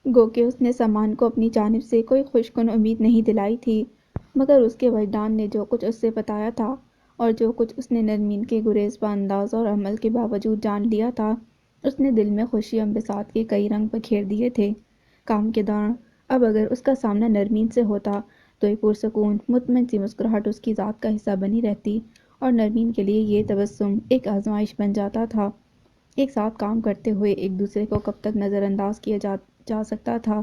گو کہ اس نے سامان کو اپنی جانب سے کوئی خوشکن امید نہیں دلائی تھی، مگر اس کے وجدان نے جو کچھ اس سے بتایا تھا اور جو کچھ اس نے نرمین کے گریزپا انداز اور عمل کے باوجود جان لیا تھا، اس نے دل میں خوشی انبساط کے کئی رنگ بکھیر دیے تھے۔ کام کے دوران اب اگر اس کا سامنا نرمین سے ہوتا تو ایک پرسکون مطمئن سی مسکراہٹ اس کی ذات کا حصہ بنی رہتی اور نرمین کے لیے یہ تبسم ایک آزمائش بن جاتا تھا۔ ایک ساتھ کام کرتے ہوئے ایک دوسرے کو کب تک نظر انداز کیا جا سکتا تھا،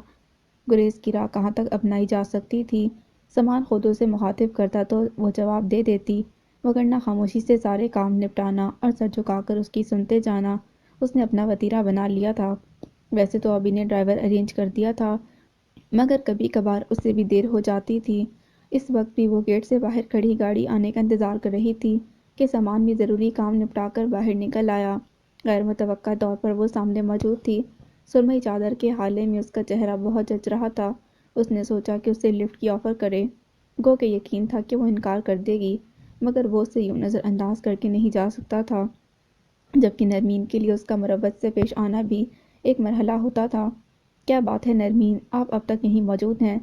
گریز کی راہ کہاں تک اپنائی جا سکتی تھی۔ سامان خود اسے مخاطب کرتا تو وہ جواب دے دیتی، وگرنہ خاموشی سے سارے کام نپٹانا اور سر جھکا کر اس کی سنتے جانا اس نے اپنا وتیرہ بنا لیا تھا۔ ویسے تو ابھی نے ڈرائیور ارینج کر دیا تھا، مگر کبھی کبھار اس سے بھی دیر ہو جاتی تھی۔ اس وقت بھی وہ گیٹ سے باہر کھڑی گاڑی آنے کا انتظار کر رہی تھی کہ سامان بھی ضروری کام نپٹا کر باہر نکل آیا۔ غیر متوقع طور پر وہ سامنے موجود تھی۔ سرمئی چادر کے حالے میں اس کا چہرہ بہت جچ رہا تھا۔ اس نے سوچا کہ اسے لفٹ کی آفر کرے، گو کہ یقین تھا کہ وہ انکار کر دے گی، مگر وہ اسے یوں نظر انداز کر کے نہیں جا سکتا تھا، جبکہ نرمین کے لیے اس کا مروت سے پیش آنا بھی ایک مرحلہ ہوتا تھا۔ کیا بات ہے نرمین، آپ اب تک یہیں موجود ہیں؟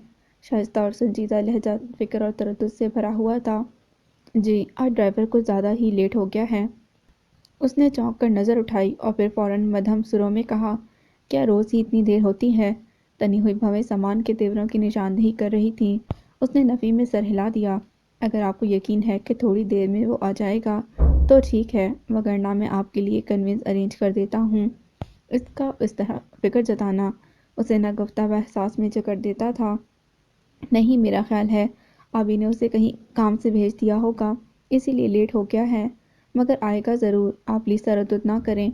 شائستہ اور سنجیدہ لہجہ فکر اور تردد سے بھرا ہوا تھا۔ جی، آج ڈرائیور کچھ زیادہ ہی لیٹ ہو گیا ہے۔ اس نے چونک کر نظر اٹھائی اور پھر فوراً مدھم سروں میں کہا، کیا روز ہی اتنی دیر ہوتی ہے؟ تنی ہوئی بھویں سامان کے تیوروں کی نشاندہی کر رہی تھیں۔ اس نے نفی میں سر ہلا دیا، اگر آپ کو یقین ہے کہ تھوڑی دیر میں وہ آ جائے گا تو ٹھیک ہے، وگرنہ میں آپ کے لیے کنوینس ارینج کر دیتا ہوں۔ اس کا اس طرح فکر جتانا اسے ناگفتہ و احساس میں جکڑ دیتا تھا۔ نہیں، میرا خیال ہے آبی نے اسے کہیں کام سے بھیج دیا ہوگا، اسی لیے لیٹ ہو گیا ہے، مگر آئے گا ضرور، آپ پلیز تردد نہ کریں۔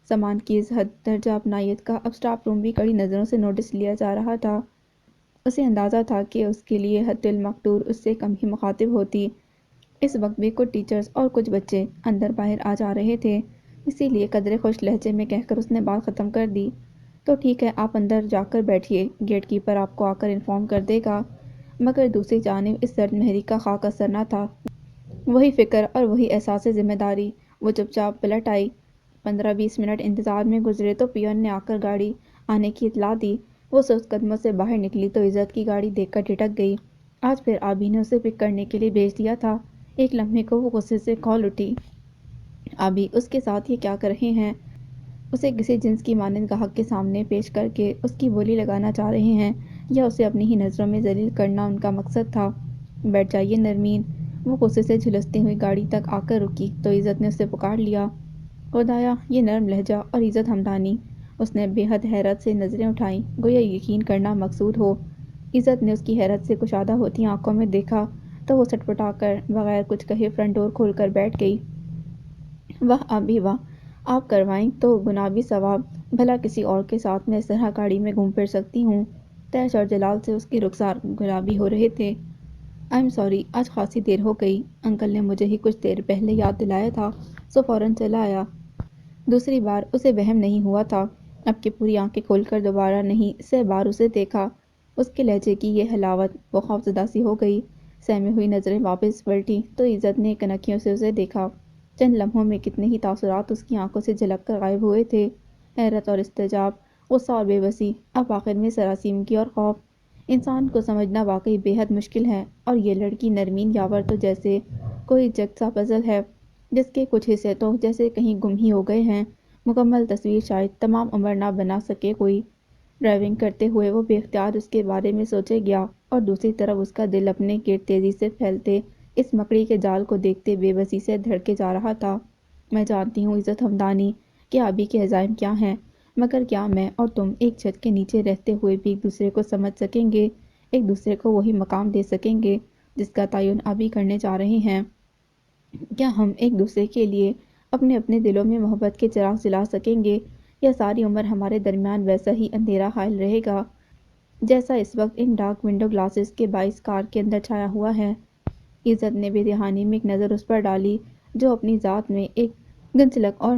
سامان کی اس حد درجہ اپنائیت کا اب اسٹاف روم بھی کڑی نظروں سے نوٹس لیا جا رہا تھا۔ اسے اندازہ تھا کہ اس کے لیے حت المقدور اس سے کم ہی مخاطب ہوتی۔ اس وقت بھی کچھ ٹیچرز اور کچھ بچے اندر باہر آ جا رہے تھے، اسی لیے قدرے خوش لہجے میں کہہ کر اس نے بات ختم کر دی، تو ٹھیک ہے، آپ اندر جا کر بیٹھیے، گیٹ کیپر آپ کو آ کر انفارم کر دے گا۔ مگر دوسری جانب اس سرد مہری کا خاک اثر نہ تھا۔ وہی فکر اور وہی احساس ذمہ داری۔ وہ چپ چاپ پلٹ آئی۔ 15-20 منٹ انتظار میں گزرے تو پیون نے آ کر گاڑی آنے کی اطلاع دی۔ وہ سست قدموں سے باہر نکلی تو عزت کی گاڑی دیکھ کر ٹھٹک گئی۔ آج پھر آبی نے اسے پک کرنے کے لیے بھیج دیا تھا۔ ایک لمحے کو وہ غصے سے کھول اٹھی۔ آبی اس کے ساتھ یہ کیا کر رہے ہیں؟ اسے کسی جنس کی مانند گاہک کے سامنے پیش کر کے اس کی بولی لگانا چاہ رہے ہیں یا اسے اپنی ہی نظروں میں ذلیل کرنا ان کا مقصد تھا؟ بیٹھ جائیے نرمین۔ وہ غصے سے جھلستی ہوئی گاڑی تک آ کر رکی تو عزت نے اسے پکار لیا۔ خدایا، یہ نرم لہجہ اور عزت ہمدانی! اس نے بے حد حیرت سے نظریں اٹھائیں، گویا یقین کرنا مقصود ہو۔ عزت نے اس کی حیرت سے کشادہ ہوتی آنکھوں میں دیکھا تو وہ سٹپٹا کر بغیر کچھ کہے فرنٹ ڈور کھول کر بیٹھ گئی۔ واہ آبی واہ! آپ کروائیں تو گناہ بھی ثواب، بھلا کسی اور کے ساتھ میں اس طرح گاڑی میں گھوم پھر سکتی ہوں؟ طیش اور جلال سے اس کے رخسار گلابی ہو رہے تھے۔ آئی ایم سوری، آج خاصی دیر ہو گئی، انکل نے مجھے ہی کچھ دیر پہلے یاد دلایا تھا سو فوراً چلا آیا۔ دوسری بار اسے وہم نہیں ہوا تھا، اب کہ پوری آنکھیں کھول کر دوبارہ نہیں سہ بار اسے دیکھا۔ اس کے لہجے کی یہ حلاوت، وہ خوفزدہ سی ہو گئی۔ سہمی ہوئی نظریں واپس پلٹیں تو عزت نے کنکھیوں سے اسے دیکھا۔ چند لمحوں میں کتنے ہی تاثرات اس کی آنکھوں سے جھلک کر غائب ہوئے تھے، حیرت اور اضطجاب، غصہ اور بے بسی، اب آخر میں سراسیمگی اور خوف۔ انسان کو سمجھنا واقعی بے حد مشکل ہے، اور یہ لڑکی نرمین یاور تو جیسے کوئی جگت سا پزل ہے جس کے کچھ حصے تو جیسے کہیں گم ہی ہو گئے ہیں۔ مکمل تصویر شاید تمام عمر نہ بنا سکے کوئی۔ ڈرائیونگ کرتے ہوئے وہ بے اختیار اس کے بارے میں سوچے گیا اور دوسری طرف اس کا دل اپنے گرد تیزی سے پھیلتے اس مکڑی کے جال کو دیکھتے بے بسی سے دھڑکے جا رہا تھا۔ میں جانتی ہوں عزت ہمدانی کہ آبی کے عزائم کیا ہیں، مگر کیا میں اور تم ایک چھت کے نیچے رہتے ہوئے بھی ایک دوسرے کو سمجھ سکیں گے، ایک دوسرے کو وہی مقام دے سکیں گے جس کا تعین آبی کرنے جا رہے ہیں؟ کیا ہم ایک دوسرے کے لیے اپنے اپنے دلوں میں محبت کے چراغ جلا سکیں گے، یا ساری عمر ہمارے درمیان ویسا ہی اندھیرا حائل رہے گا جیسا اس وقت ان ڈارک ونڈو گلاسز کے باعث کار کے اندر چھایا ہوا ہے؟ عزت نے بے دہانی میں ایک نظر اس پر ڈالی جو اپنی ذات میں ایک گنچلک اور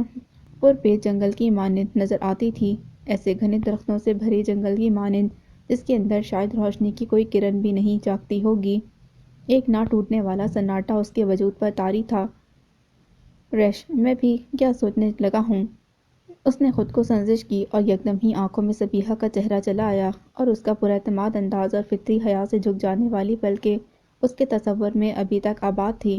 پرپیچ جنگل کی مانند نظر آتی تھی، ایسے گھنے درختوں سے بھرے جنگل کی مانند جس کے اندر شاید روشنی کی کوئی کرن بھی نہیں جاگتی ہوگی۔ ایک نہ ٹوٹنے والا سناٹا اس کے وجود پر طاری تھا۔ ریش، میں بھی کیا سوچنے لگا ہوں، اس نے خود کو سنجش کی اور یکدم ہی آنکھوں میں سبیحہ کا چہرہ چلا آیا اور اس کا پراعتماد انداز اور فطری حیا سے جھک جانے والی پلکیں اس کے تصور میں ابھی تک آباد تھی۔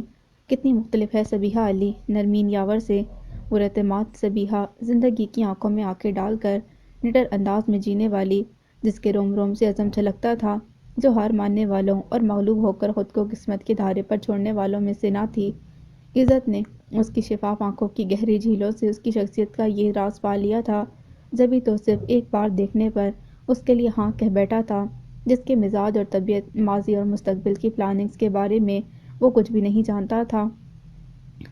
کتنی مختلف ہے سبیحہ علی نرمین یاور سے۔ پراعتماد سبیحہ، زندگی کی آنکھوں میں آنکھیں ڈال کر نڈر انداز میں جینے والی، جس کے روم روم سے عزم چھلکتا تھا، جو ہار ماننے والوں اور مغلوب ہو کر خود کو قسمت کے دھارے پر چھوڑنے والوں میں سے نہ تھی۔ عزت نے اس کی شفاف آنکھوں کی گہری جھیلوں سے اس کی شخصیت کا یہ راز پا لیا تھا، جبھی تو صرف ایک بار دیکھنے پر اس کے لیے ہاں کہہ بیٹھا تھا، جس کے مزاج اور طبیعت، ماضی اور مستقبل کی پلاننگز کے بارے میں وہ کچھ بھی نہیں جانتا تھا۔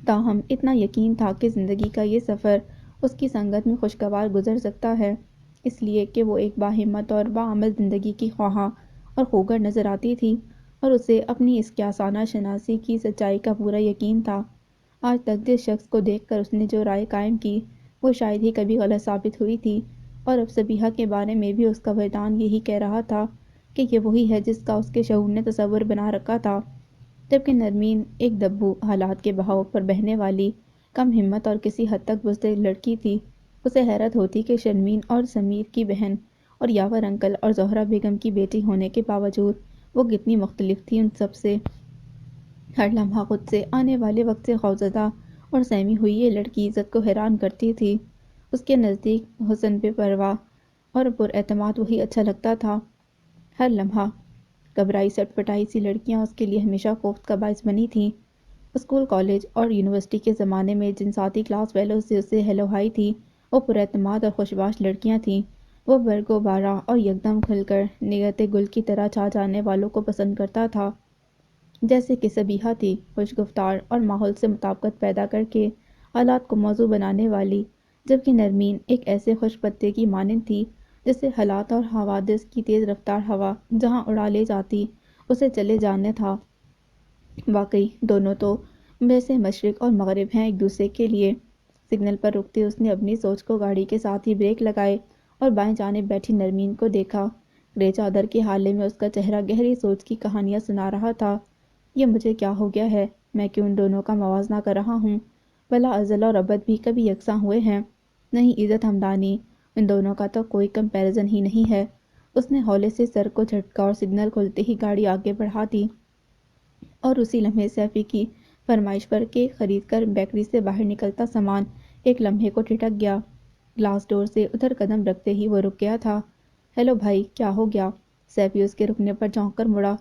تاہم اتنا یقین تھا کہ زندگی کا یہ سفر اس کی سنگت میں خوشگوار گزر سکتا ہے، اس لیے کہ وہ ایک باہمت اور باعمل زندگی کی خواہاں اور خوگر نظر آتی تھی، اور اسے اپنی اس کیاسانہ شناسی کی سچائی کا پورا یقین تھا۔ آج تک جس شخص کو دیکھ کر اس نے جو رائے قائم کی، وہ شاید ہی کبھی غلط ثابت ہوئی تھی، اور اب سبیحہ کے بارے میں بھی اس کا وجدان یہی کہہ رہا تھا کہ یہ وہی ہے جس کا اس کے شعور نے تصور بنا رکھا تھا، جبکہ نرمین ایک دبو، حالات کے بہاؤ پر بہنے والی، کم ہمت اور کسی حد تک بزدل لڑکی تھی۔ اسے حیرت ہوتی کہ شرمین اور سمیر کی بہن اور یاور انکل اور زہرہ بیگم کی بیٹی ہونے کے باوجود وہ کتنی مختلف تھی ان سب سے۔ ہر لمحہ خود سے آنے والے وقت سے خوفزدہ اور سہمی ہوئی یہ لڑکی عزت کو حیران کرتی تھی۔ اس کے نزدیک حسن بے پرواہ اور پراعتماد وہی اچھا لگتا تھا۔ ہر لمحہ گھبرائی سٹ پٹائی سی لڑکیاں اس کے لیے ہمیشہ کوفت کا باعث بنی تھیں۔ اسکول، کالج اور یونیورسٹی کے زمانے میں جن ساتھی کلاس فیلو سے اسے ہیلو ہائی تھی، وہ پراعتماد اور خوشباش لڑکیاں تھیں۔ وہ برگ و بارہ اور یکدم کھل کر نگہت گل کی طرح چھا جانے والوں کو پسند کرتا تھا، جیسے کہ سبیحہ تھی، خوش گفتار اور ماحول سے مطابقت پیدا کر کے حالات کو موزوں بنانے والی، جبکہ نرمین ایک ایسے خوش پتے کی مانند تھی جسے حالات اور حوادث کی تیز رفتار ہوا جہاں اڑا لے جاتی، اسے چلے جانا تھا۔ واقعی دونوں تو ویسے مشرق اور مغرب ہیں ایک دوسرے کے لیے۔ سگنل پر رکتے اس نے اپنی سوچ کو گاڑی کے ساتھ ہی بریک لگائے اور بائیں جانب بیٹھی نرمین کو دیکھا۔ گرے چادر کے حالے میں اس کا چہرہ گہری سوچ کی کہانیاں سنا رہا تھا۔ یہ مجھے کیا ہو گیا ہے؟ میں کیوں ان دونوں کا موازنہ کر رہا ہوں؟ بھلا ازل اور ابد بھی کبھی یکساں ہوئے ہیں؟ نہیں عزت ہمدانی، ان دونوں کا تو کوئی کمپیریزن ہی نہیں ہے۔ اس نے ہولے سے سر کو جھٹکا اور سگنل کھلتے ہی گاڑی آگے بڑھا دی، اور اسی لمحے سیفی کی فرمائش پر کیک خرید کر بیکری سے باہر نکلتا سامان ایک لمحے کو ٹھٹک گیا۔ گلاس ڈور سے ادھر قدم رکھتے ہی وہ رک گیا تھا۔ ہیلو بھائی، کیا ہو گیا؟ سیفی اس کے رکنے پر چونک کر مڑا۔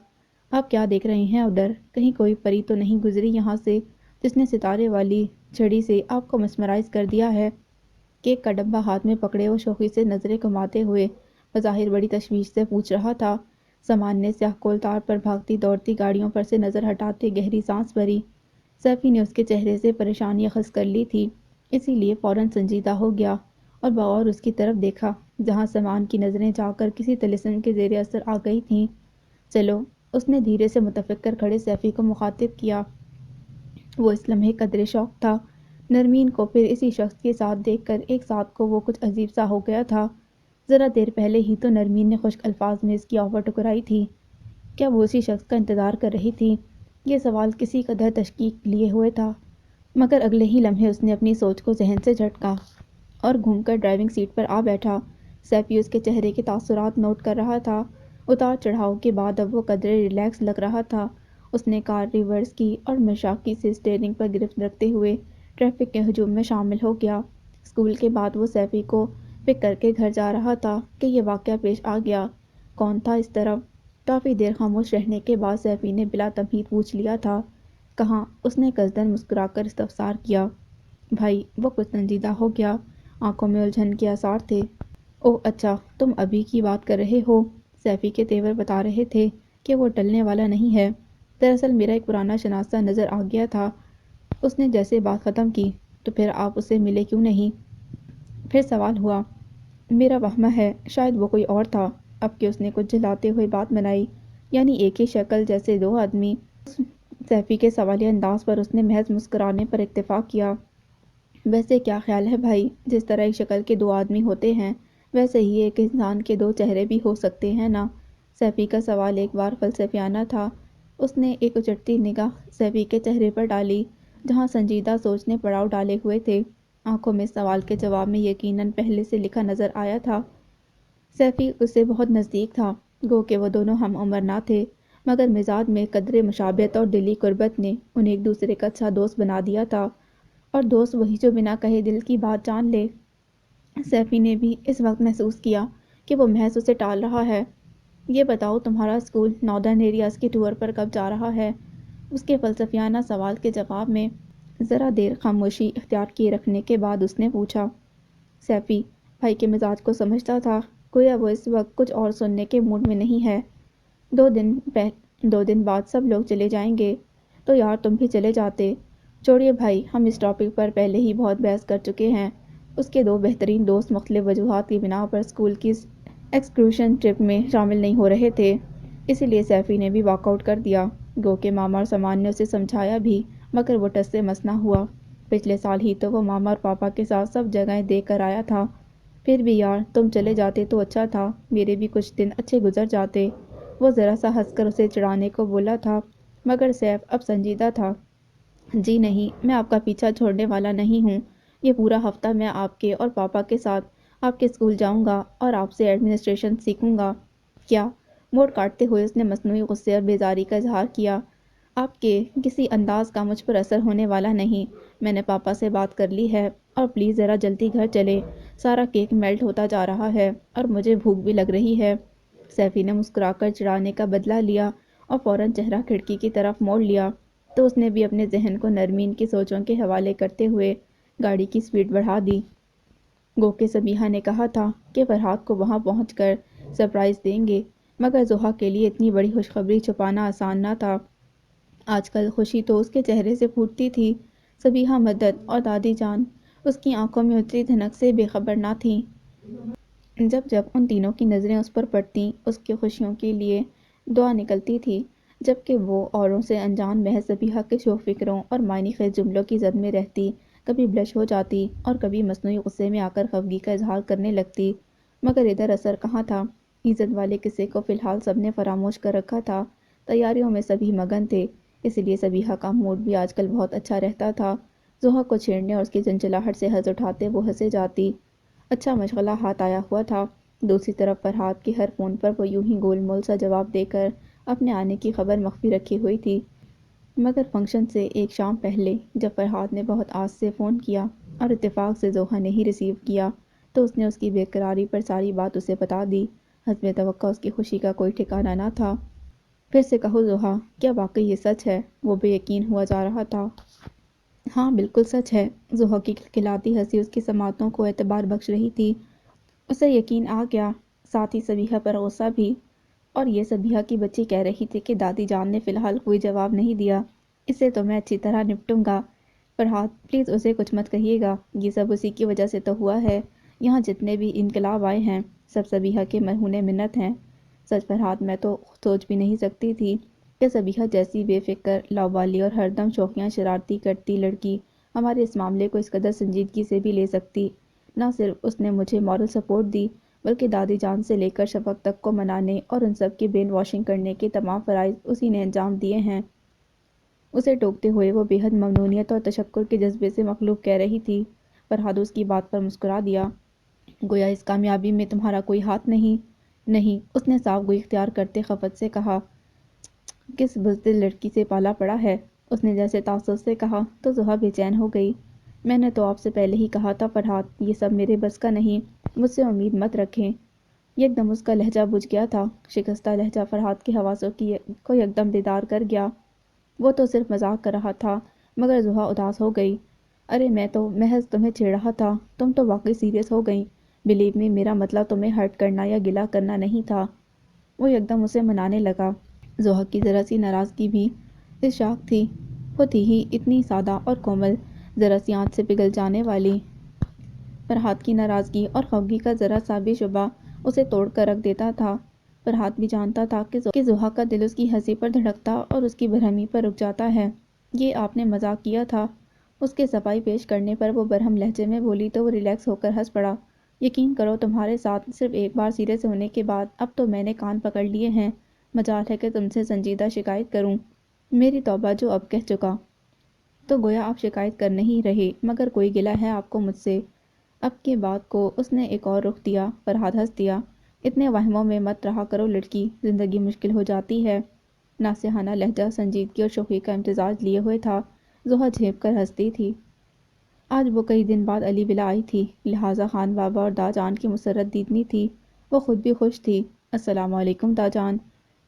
آپ کیا دیکھ رہے ہیں ادھر؟ کہیں کوئی پری تو نہیں گزری یہاں سے جس نے ستارے والی چھڑی سے آپ کو مسمرائز کر دیا ہے؟ کیک کا ڈبہ ہاتھ میں پکڑے وہ شوخی سے نظریں گھماتے ہوئے بظاہر بڑی تشویش سے پوچھ رہا تھا۔ سامان نے سیاہ کولتار پر بھاگتی دوڑتی گاڑیوں پر سے نظر ہٹاتے گہری سانس بھری۔ سیفی نے اس کے چہرے سے پریشانی اخذ کر لی تھی، اسی لیے فوراً سنجیدہ ہو گیا اور بغور اس کی طرف دیکھا جہاں سامان کی نظریں جا کر کسی طلسم کے زیر اثر آ گئی تھیں۔ چلو، اس نے دھیرے سے متفق کر کھڑے سیفی کو مخاطب کیا۔ وہ اس لمحے قدرے شوق تھا نرمین کو پھر اسی شخص کے ساتھ دیکھ کر ایک ساتھ کو وہ کچھ عجیب سا ہو گیا تھا۔ ذرا دیر پہلے ہی تو نرمین نے خشک الفاظ میں اس کی آفر ٹکرائی تھی۔ کیا وہ اسی شخص کا انتظار کر رہی تھی؟ یہ سوال کسی قدر تشکیک لیے ہوئے تھا، مگر اگلے ہی لمحے اس نے اپنی سوچ کو ذہن سے جھٹکا اور گھوم کر ڈرائیونگ سیٹ پر آ بیٹھا۔ سیفی اس کے چہرے کے تاثرات نوٹ کر رہا تھا۔ اتار چڑھاؤ کے بعد اب وہ قدرے ریلیکس لگ رہا تھا۔ اس نے کار ریورس کی اور مشاقی سے اسٹیئرنگ پر گرفت رکھتے ہوئے ٹریفک کے ہجوم میں شامل ہو گیا۔ اسکول کے بعد وہ سیفی کو پک کر کے گھر جا رہا تھا کہ یہ واقعہ پیش آ گیا۔ کون تھا اس طرف؟ کافی دیر خاموش رہنے کے بعد سیفی نے بلا تمہید پوچھ لیا تھا۔ کہاں؟ اس نے قصداً مسکرا کر استفسار کیا۔ بھائی، وہ کچھ سنجیدہ ہو گیا، آنکھوں میں الجھن کے آثار تھے۔ اوہ اچھا، تم ابھی کی بات کر رہے ہو؟ سیفی کے تیور بتا رہے تھے کہ وہ ٹلنے والا نہیں ہے۔ دراصل میرا ایک پرانا شناسہ نظر آ گیا تھا۔ اس نے جیسے بات ختم کی، تو پھر آپ اسے ملے کیوں نہیں؟ پھر سوال ہوا۔ میرا وہمہ ہے شاید وہ کوئی اور تھا۔ اب کہ اس نے کچھ جھلاتے ہوئے بات بنائی، یعنی ایک ہی شکل جیسے دو آدمی۔ سیفی کے سوالیہ انداز پر اس نے محض مسکرانے پر اکتفا کیا۔ ویسے کیا خیال ہے بھائی، جس طرح ایک شکل کے دو آدمی ہوتے ہیں ویسے ہی ایک انسان کے دو چہرے بھی ہو سکتے ہیں نا؟ سیفی کا سوال ایک بار فلسفیانہ تھا۔ اس نے ایک اچٹتی نگاہ سیفی کے چہرے پر ڈالی جہاں سنجیدہ سوچ نے پڑاؤ ڈالے ہوئے تھے۔ آنکھوں میں سوال کے جواب میں یقیناً پہلے سے لکھا نظر آیا تھا۔ سیفی اس سے بہت نزدیک تھا، گو کہ وہ دونوں ہم عمر نہ تھے، مگر مزاج میں قدرے مشابہت اور دلی قربت نے انہیں ایک دوسرے کا اچھا دوست بنا دیا تھا، اور دوست وہی جو بنا کہے دل کی بات جان لے۔ سیفی نے بھی اس وقت محسوس کیا کہ وہ محض اسے ٹال رہا ہے۔ یہ بتاؤ تمہارا اسکول ناردرن ایریاز کے ٹور پر کب جا رہا ہے؟ اس کے فلسفیانہ سوال کے جواب میں ذرا دیر خاموشی اختیار کیے رکھنے کے بعد اس نے پوچھا۔ سیفی بھائی کے مزاج کو سمجھتا تھا، گویا وہ اس وقت کچھ اور سننے کے موڈ میں نہیں ہے۔ 2 دن بعد سب لوگ چلے جائیں گے، تو یار تم بھی چلے جاتے۔ چھوڑیے بھائی، ہم اس ٹاپک پر پہلے ہی بہت بحث کر چکے ہیں۔ اس کے 2 بہترین دوست مختلف وجوہات کی بنا پر اسکول کی ایکسکرشن ٹرپ میں شامل نہیں ہو رہے تھے، اسی لیے سیفی نے بھی واک آؤٹ کر دیا۔ گو کہ ماما اور سامان نے اسے سمجھایا بھی، مگر وہ ٹس سے مس نہ ہوا۔ پچھلے سال ہی تو وہ ماما اور پاپا کے ساتھ سب جگہیں دیکھ کر آیا تھا۔ پھر بھی یار تم چلے جاتے تو اچھا تھا، میرے بھی کچھ دن اچھے گزر جاتے۔ وہ ذرا سا ہنس کر اسے چڑھانے کو بولا تھا، مگر سیف اب سنجیدہ تھا۔ جی نہیں، میں آپ کا پیچھا چھوڑنے والا نہیں ہوں۔ یہ پورا ہفتہ میں آپ کے اور پاپا کے ساتھ آپ کے اسکول جاؤں گا اور آپ سے ایڈمنسٹریشن سیکھوں گا۔ کیا؟ موڑ کاٹتے ہوئے اس نے مصنوعی غصے اور بیزاری کا اظہار کیا۔ آپ کے کسی انداز کا مجھ پر اثر ہونے والا نہیں۔ میں نے پاپا سے بات کر لی ہے، اور پلیز ذرا جلدی گھر چلیں، سارا کیک میلٹ ہوتا جا رہا ہے اور مجھے بھوک بھی لگ رہی ہے۔ سیفی نے مسکرا کر چڑھانے کا بدلہ لیا اور فوراً چہرہ کھڑکی کی طرف موڑ لیا، تو اس نے بھی اپنے ذہن کو نرمین کی سوچوں کے حوالے کرتے ہوئے گاڑی کی سپیڈ بڑھا دی۔ گو کہ سبیحہ نے کہا تھا کہ فرحات کو وہاں پہنچ کر سرپرائز دیں گے، مگر زحا کے لیے اتنی بڑی خوشخبری چھپانا آسان نہ تھا۔ آج کل خوشی تو اس کے چہرے سے پھوٹتی تھی۔ سبیحہ مدد اور دادی جان اس کی آنکھوں میں اتری دھنک سے بے خبر نہ تھیں۔ جب جب ان تینوں کی نظریں اس پر پڑتیں، اس کی خوشیوں کے لیے دعا نکلتی تھی، جبکہ وہ اوروں سے انجان محض سبیحہ کے شوخ فکروں اور معنی خیز جملوں کی زد میں رہتی، کبھی بلش ہو جاتی اور کبھی مصنوعی غصے میں آ کر خفگی کا اظہار کرنے لگتی، مگر ادھر اثر کہاں تھا۔ عزت والے قصے کو فی الحال سب نے فراموش کر رکھا تھا، تیاریوں میں سبھی مگن تھے، اس لیے سبیحہ کا موڈ بھی آج کل بہت اچھا رہتا تھا۔ زحا کو چھیڑنے اور اس کی چنچلاہٹ سے حظ اٹھاتے وہ ہنسے جاتی۔ اچھا مشغلہ ہاتھ آیا ہوا تھا۔ دوسری طرف فرحات کے ہر فون پر وہ یوں ہی گول مول سا جواب دے کر اپنے آنے کی خبر مخفی رکھی ہوئی تھی، مگر فنکشن سے ایک شام پہلے جب فرحات نے بہت آس سے فون کیا اور اتفاق سے زحا نے ہی ریسیو کیا، تو اس نے اس کی بے قراری پر ساری بات اسے بتا دی۔ حسب توقع اس کی خوشی کا کوئی ٹھکانہ نہ تھا۔ پھر سے کہو زحا، کیا واقعی یہ سچ ہے؟ وہ بے یقین ہوا جا رہا تھا۔ ہاں بالکل سچ ہے۔ زحا کی کھلکھلاتی ہنسی اس کی سماعتوں کو اعتبار بخش رہی تھی۔ اسے یقین آ گیا، ساتھ ہی سبیحہ پر غصہ بھی۔ اور یہ سبیحہ کی بچی کہہ رہی تھی کہ دادی جان نے فی الحال کوئی جواب نہیں دیا، اس سے تو میں اچھی طرح نپٹوں گا۔ فرحات پلیز اسے کچھ مت کہیے گا، یہ سب اسی کی وجہ سے تو ہوا ہے۔ یہاں جتنے بھی انقلاب آئے ہیں سب سبیحہ کے مرہون منت ہیں۔ سچ فرحات، میں تو سوچ بھی نہیں سکتی تھی کہ سبیحہ جیسی بے فکر، لاوالی اور ہر دم شوخیاں شرارتی کرتی لڑکی ہمارے اس معاملے کو اس قدر سنجیدگی سے بھی لے سکتی۔ نہ صرف اس نے مجھے مورل سپورٹ دی، بلکہ دادی جان سے لے کر شفق تک کو منانے اور ان سب کی برین واشنگ کرنے کے تمام فرائض اسی نے انجام دیے ہیں۔ اسے ٹوکتے ہوئے وہ بے حد ممنونیت اور تشکر کے جذبے سے مخلوق کہہ رہی تھی۔ فرحات اس کی بات پر مسکرا دیا، گویا اس کامیابی میں تمہارا کوئی ہاتھ نہیں۔ نہیں، اس نے صاف گوئی اختیار کرتے خفت سے کہا۔ کس بزدل لڑکی سے پالا پڑا ہے؟ اس نے جیسے تعصب سے کہا تو زحا بے چین ہو گئی۔ میں نے تو آپ سے پہلے ہی کہا تھا فرحات، یہ سب میرے بس کا نہیں، مجھ سے امید مت رکھیں۔ یکدم اس کا لہجہ بجھ گیا تھا، شکستہ لہجہ فرحات کے حواسوں کو یکدم بیدار کر گیا۔ وہ تو صرف مذاق کر رہا تھا، مگر زحا اداس ہو گئی۔ ارے میں تو محض تمہیں چھیڑ رہا تھا، تم تو واقعی سیریس ہو گئیں۔ بلیو می، میرا مطلب تمہیں ہرٹ کرنا یا گلہ کرنا نہیں تھا۔ وہ یکدم اسے منانے لگا۔ زحا کی ذرا سی ناراضگی بھی اس شاخ تھی، ہوتی ہی اتنی سادہ اور کومل، ذرا سی آنچ سے پگھل جانے والی۔ فرحات کی ناراضگی اور خفگی کا ذرا سا بھی شبہ اسے توڑ کر رکھ دیتا تھا۔ فرحات بھی جانتا تھا کہ زحا کا دل اس کی ہنسی پر دھڑکتا اور اس کی برہمی پر رک جاتا ہے۔ یہ آپ نے مذاق کیا تھا؟ اس کے صفائی پیش کرنے پر وہ برہم لہجے میں بولی تو وہ ریلیکس ہو کر ہنس پڑا۔ یقین کرو تمہارے ساتھ صرف ایک بار سیریس ہونے کے بعد اب تو میں نے کان پکڑ لیے ہیں، مجال ہے کہ تم سے سنجیدہ شکایت کروں۔ میری توبہ جو اب کہہ چکا۔ تو گویا آپ شکایت کر نہیں رہے، مگر کوئی گلہ ہے آپ کو مجھ سے؟ اب کی بات کو اس نے ایک اور رخ دیا۔ فرحاد ہنس دیا۔ اتنے وہموں میں مت رہا کرو لڑکی، زندگی مشکل ہو جاتی ہے۔ ناصحانہ لہجہ سنجیدگی اور شوخی کا امتزاج لیے ہوئے تھا۔ زہا جھینپ کر ہنستی تھی۔ آج وہ کئی دن بعد علی ولا آئی تھی، لہٰذا خان بابا اور دا جان کی مسرت دیدنی تھی۔ وہ خود بھی خوش تھی۔ السلام علیکم دا جان،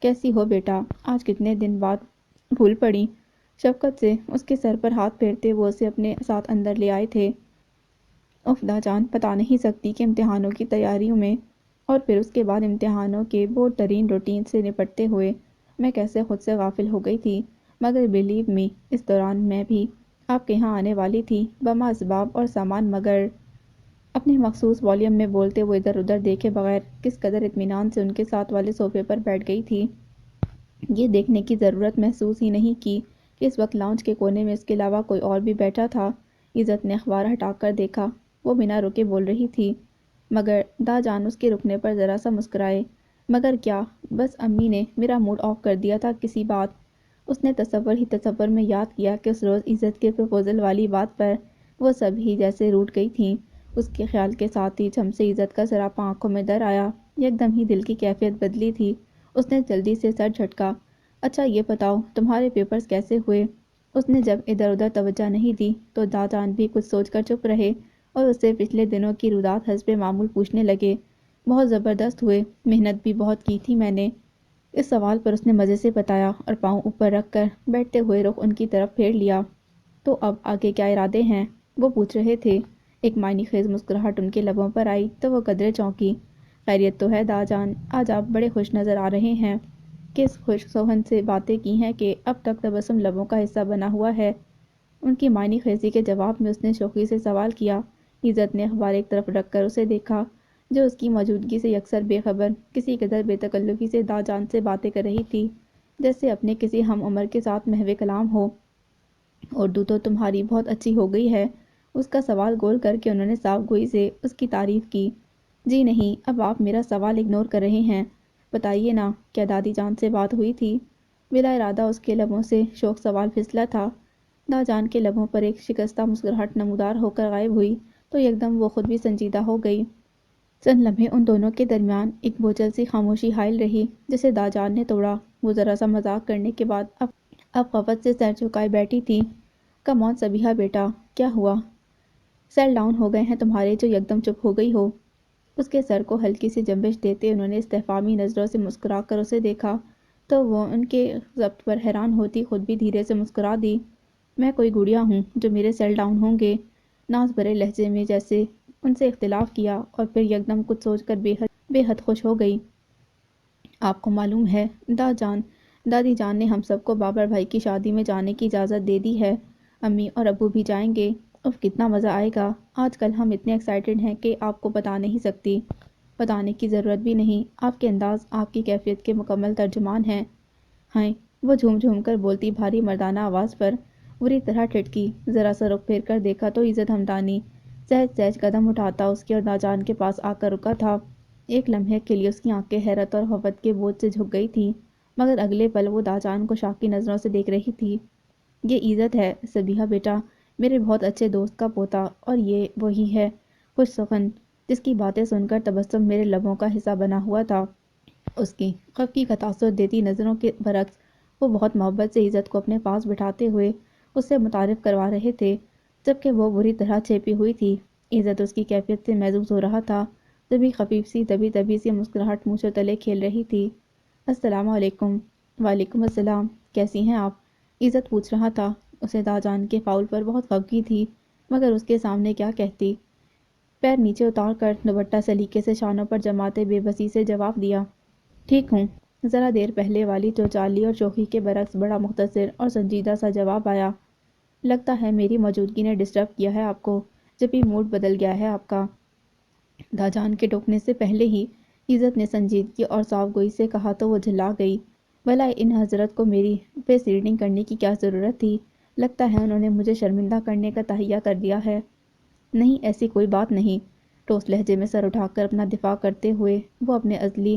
کیسی ہو بیٹا؟ آج کتنے دن بعد بھول پڑی؟ شفقت سے اس کے سر پر ہاتھ پھیرتے وہ اسے اپنے ساتھ اندر لے آئے تھے۔ اف دا جان، بتا نہیں سکتی کہ امتحانوں کی تیاریوں میں اور پھر اس کے بعد امتحانوں کے بور ترین روٹین سے نپٹتے ہوئے میں کیسے خود سے غافل ہو گئی تھی، مگر بلیو می اس دوران میں بھی آپ کے یہاں آنے والی تھی بما اسباب اور سامان، مگر اپنے مخصوص والیوم میں بولتے وہ ادھر ادھر دیکھے بغیر کس قدر اطمینان سے ان کے ساتھ والے صوفے پر بیٹھ گئی تھی۔ یہ دیکھنے کی ضرورت محسوس ہی نہیں کی کہ اس وقت لاؤنج کے کونے میں اس کے علاوہ کوئی اور بھی بیٹھا تھا۔ عزت نے اخبار ہٹا کر دیکھا۔ وہ بنا رکے بول رہی تھی، مگر دا جان اس کے رکنے پر ذرا سا مسکرائے۔ مگر کیا؟ بس امی نے میرا موڈ آف کر دیا تھا کسی بات۔ اس نے تصور میں یاد کیا کہ اس روز عزت کے پرپوزل والی بات پر وہ سب ہی جیسے روٹھ گئی تھیں۔ اس کے خیال کے ساتھ ہی جھم سے عزت کا سراپا آنکھوں میں در آیا۔ یکدم ہی دل کی کیفیت بدلی تھی۔ اس نے جلدی سے سر جھٹکا۔ اچھا یہ بتاؤ تمہارے پیپرز کیسے ہوئے؟ اس نے جب ادھر ادھر توجہ نہیں دی تو دا جان بھی کچھ سوچ کر چپ رہے اور اس سے پچھلے دنوں کی رودات حسب معمول پوچھنے لگے۔ بہت زبردست ہوئے، محنت بھی بہت کی تھی میں نے۔ اس سوال پر اس نے مزے سے بتایا اور پاؤں اوپر رکھ کر بیٹھتے ہوئے رخ ان کی طرف پھیر لیا۔ تو اب آگے کیا ارادے ہیں؟ وہ پوچھ رہے تھے۔ ایک معنی خیز مسکراہٹ ان کے لبوں پر آئی تو وہ قدرے چونکی۔ خیریت تو ہے دا جان، آج آپ بڑے خوش نظر آ رہے ہیں۔ کس خوش سوہن سے باتیں کی ہیں کہ اب تک تبسم لبوں کا حصہ بنا ہوا ہے؟ ان کی معنی خیزی کے جواب میں اس نے شوخی سے سوال کیا۔ عزت نے اخبار ایک طرف رکھ کر اسے دیکھا، جو اس کی موجودگی سے یکسر بے خبر، کسی قدر بے تکلفی سے دا جان سے باتیں کر رہی تھی، جیسے اپنے کسی ہم عمر کے ساتھ محو کلام ہو۔ اردو تو تمہاری بہت اچھی ہو گئی ہے۔ اس کا سوال گول کر کے انہوں نے صاف گوئی سے اس کی تعریف کی۔ جی نہیں، اب آپ میرا سوال اگنور کر رہے ہیں۔ بتائیے نا، کیا دادی جان سے بات ہوئی تھی؟ بلا ارادہ اس کے لبوں سے شوق سوال پھسلا تھا۔ دا جان کے لبوں پر ایک شکستہ مسکراہٹ نمودار ہو کر غائب ہوئی تو یکدم وہ خود بھی سنجیدہ ہو گئی۔ چند لمحے ان دونوں کے درمیان ایک بوجھل سی خاموشی حائل رہی جسے دا جان نے توڑا۔ وہ ذرا سا مذاق کرنے کے بعد اب خفت سے سر جھکائے بیٹھی تھی۔ کم آن صبیحہ بیٹا، کیا ہوا؟ سیل ڈاؤن ہو گئے ہیں تمہارے جو یکدم چپ ہو گئی ہو؟ اس کے سر کو ہلکی سی جنبش دیتے انہوں نے استفہامی نظروں سے مسکرا کر اسے دیکھا تو وہ ان کے ضبط پر حیران ہوتی خود بھی دھیرے سے مسکرا دی۔ میں کوئی گڑیا ہوں جو میرے سیل ڈاؤن ہوں گے؟ ناز بھرے لہجے میں جیسے ان سے اختلاف کیا اور پھر یکدم کچھ سوچ کر بے حد خوش ہو گئی۔ آپ کو معلوم ہے دادی جان نے ہم سب کو بابر بھائی کی شادی میں جانے کی اجازت دے دی ہے۔ امی اور ابو بھی جائیں گے۔ اف کتنا مزہ آئے گا۔ آج کل ہم اتنے ایکسائٹڈ ہیں کہ آپ کو بتا نہیں سکتی۔ بتانے کی ضرورت بھی نہیں، آپ کے انداز آپ کی کیفیت کے مکمل ترجمان ہیں۔ ہیں؟ وہ جھوم جھوم کر بولتی بھاری مردانہ آواز پر بری طرح ٹھٹکی۔ ذرا سا رخ پھیر کر دیکھا تو عزت ہمدانی سہج سہج قدم اٹھاتا اس کے اور دا جان کے پاس آ کر رکا تھا۔ ایک لمحے کے لیے اس کی آنکھیں حیرت اور خفت کے بوجھ سے جھک گئی تھیں، مگر اگلے پل وہ دا جان کو شاکی نظروں سے دیکھ رہی تھی۔ یہ عزت ہے صبیحہ بیٹا، میرے بہت اچھے دوست کا پوتا، اور یہ وہی ہے خوش سخن جس کی باتیں سن کر تبسم میرے لبوں کا حصہ بنا ہوا تھا۔ اس کی خفگی کا تاثر دیتی نظروں کے برعکس وہ بہت محبت سے عزت کو اپنے پاس بٹھاتے ہوئے اس سے متعارف کروا رہے تھے، جبکہ وہ بری طرح چھیپی ہوئی تھی۔ عزت اس کی کیفیت سے محظوظ ہو رہا تھا، جبھی خفیف سی دبی سی مسکراہٹ مونچھوں تلے کھیل رہی تھی۔ السلام علیکم۔ وعلیکم السلام، کیسی ہیں آپ؟ عزت پوچھ رہا تھا۔ اسے دا جان کے فاؤل پر بہت خفگی تھی، مگر اس کے سامنے کیا کہتی؟ پیر نیچے اتار کر دوپٹہ سلیقے سے شانوں پر جماتے بے بسی سے جواب دیا، ٹھیک ہوں۔ ذرا دیر پہلے والی چوچالی اور شوخی کے برعکس بڑا مختصر اور سنجیدہ سا جواب آیا، لگتا ہے میری موجودگی نے ڈسٹرب کیا ہے آپ کو، جبھی موڈ بدل گیا ہے آپ کا۔ دا جان کے ٹوکنے سے پہلے ہی عزت نے سنجیدگی اور صاف گوئی سے کہا تو وہ جھلا گئی۔ بھلا ان حضرت کو میری فیس ریڈنگ کرنے کی کیا ضرورت تھی؟ لگتا ہے انہوں نے مجھے شرمندہ کرنے کا تہیہ کر دیا ہے۔ نہیں، ایسی کوئی بات نہیں۔ ٹوس لہجے میں سر اٹھا کر اپنا دفاع کرتے ہوئے وہ اپنے ازلی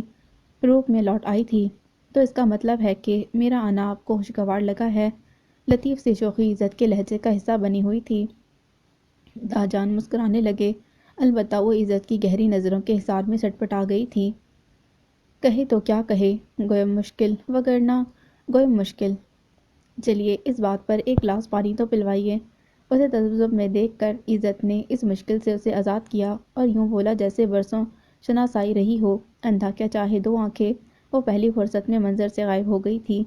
روپ میں لوٹ آئی تھی۔ تو اس کا مطلب ہے کہ میرا آنا آپ کو خوشگوار لگا ہے؟ لطیف سی شوخی عزت کے لہجے کا حصہ بنی ہوئی تھی۔ داجان مسکرانے لگے، البتہ وہ عزت کی گہری نظروں کے حصار میں سٹپٹا گئی تھی۔ کہے تو کیا کہے، گویم مشکل، وگرنہ گویم مشکل۔ چلیے اس بات پر ایک گلاس پانی تو پلوائیے۔ اسے تعجب میں دیکھ کر عزت نے اس مشکل سے اسے آزاد کیا اور یوں بولا جیسے برسوں شناسائی رہی ہو۔ اندھا کیا چاہے دو آنکھیں، وہ پہلی فرصت میں منظر سے غائب ہو گئی تھی۔